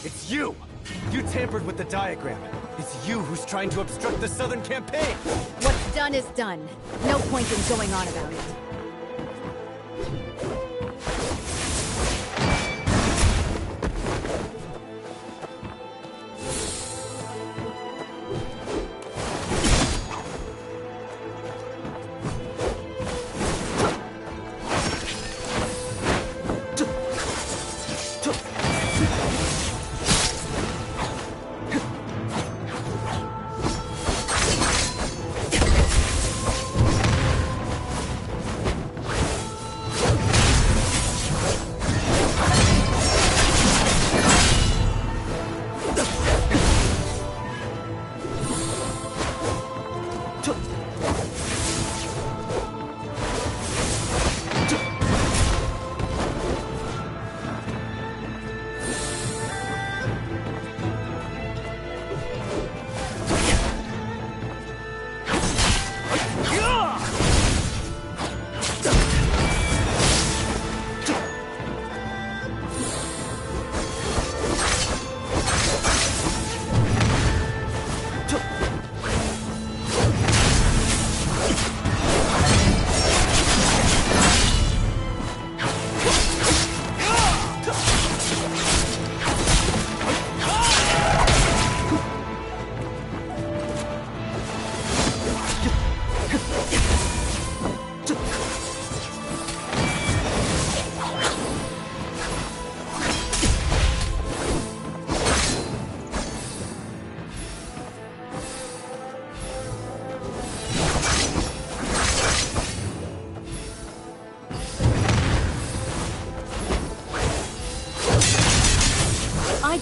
It's you! You tampered with the diagram. It's you who's trying to obstruct the Southern campaign! What's done is done. No point in going on about it.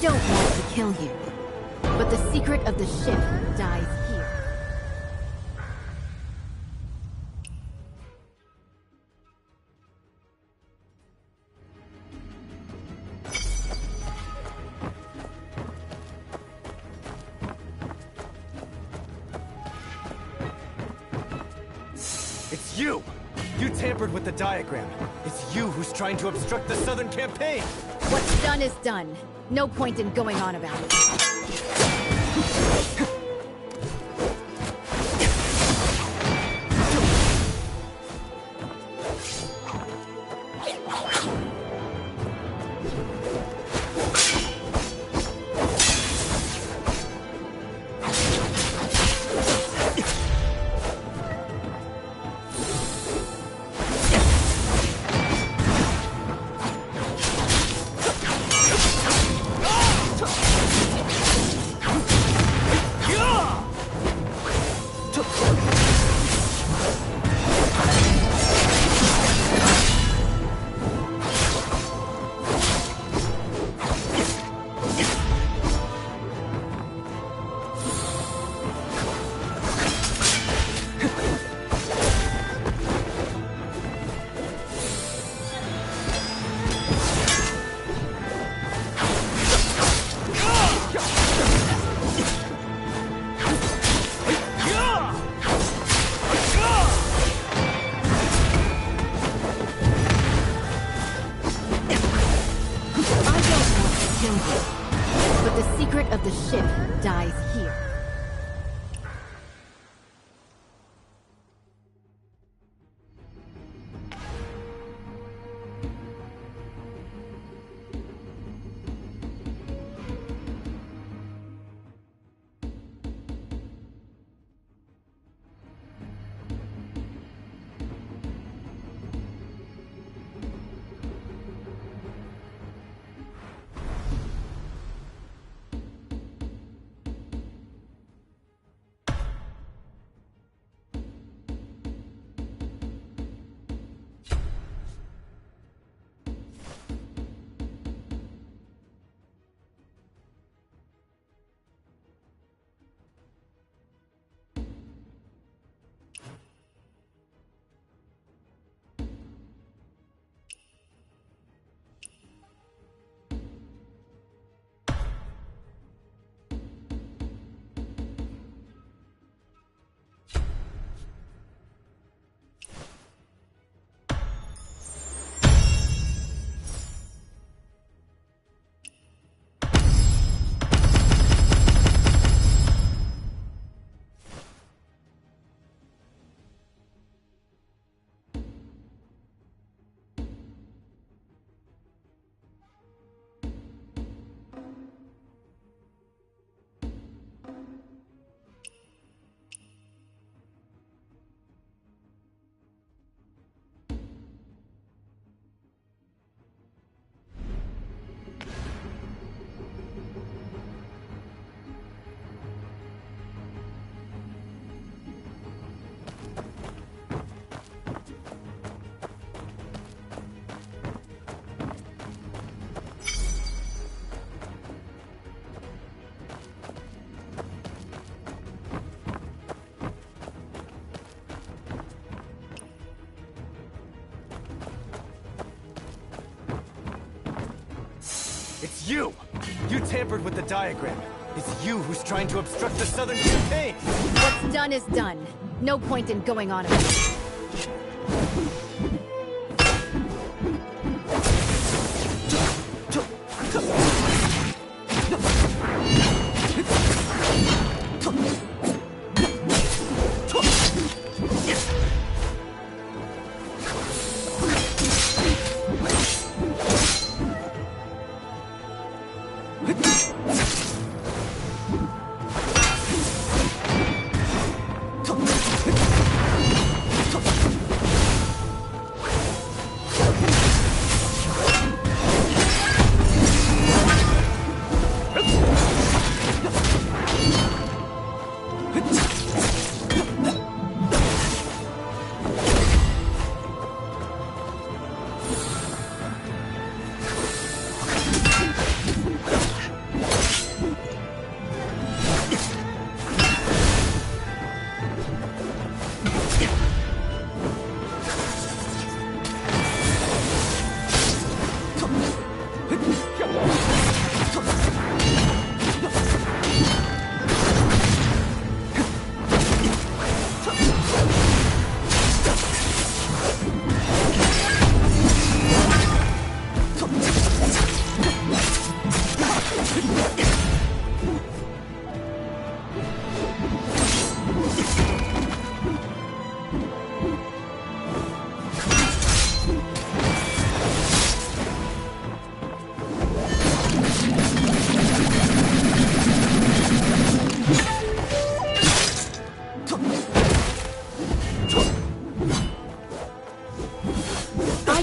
don't want to kill you, but the secret of the ship dies here. It's you! You tampered with the diagram. It's you who's trying to obstruct the Southern campaign! What's done is done. No point in going on about it. But the secret of the ship dies here. It's you! You tampered with the diagram. It's you who's trying to obstruct the Southern campaign! What's done is done. No point in going on about it.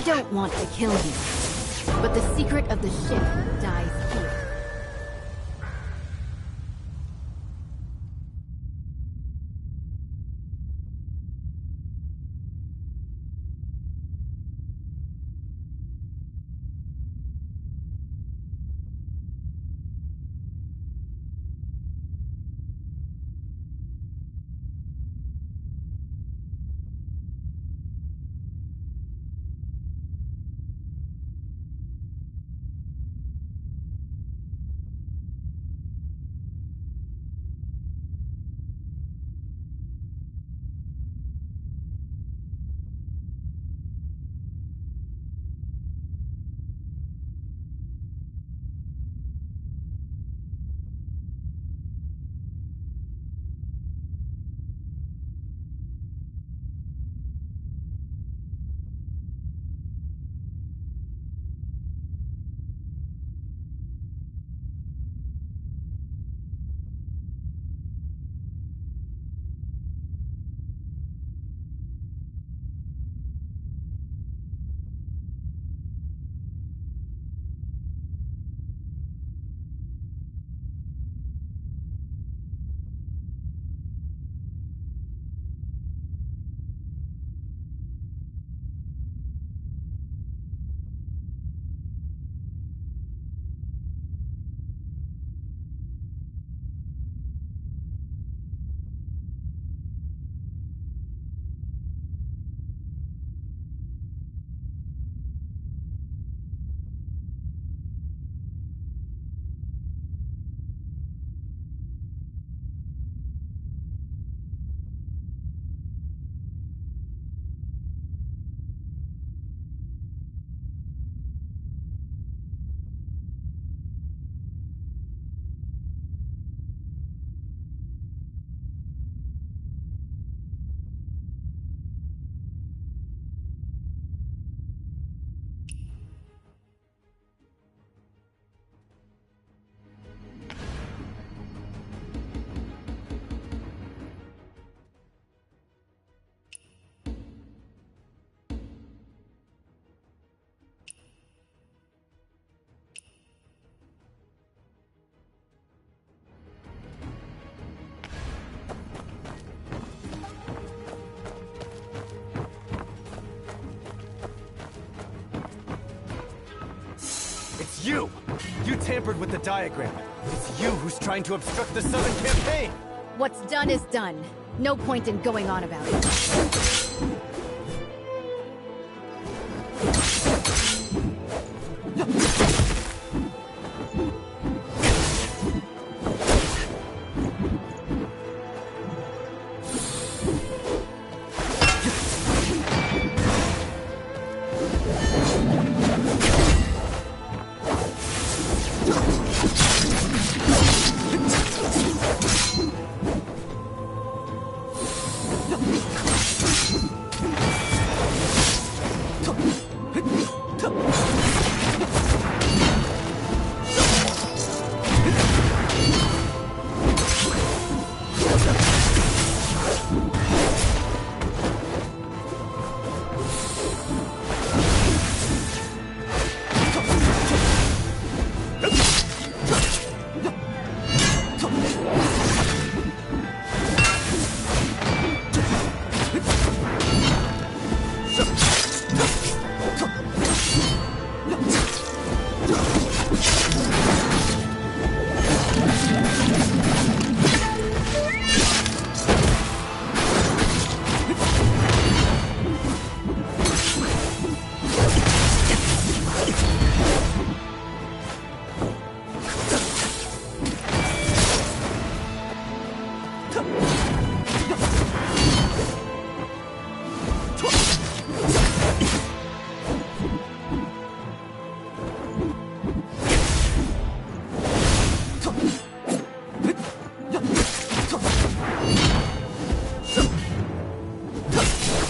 don't want to kill you, but the secret of the ship dies here. You! You tampered with the diagram. It's you who's trying to obstruct the Southern campaign! What's done is done. No point in going on about it.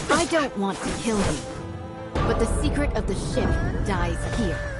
I don't want to kill you, but the secret of the ship dies here.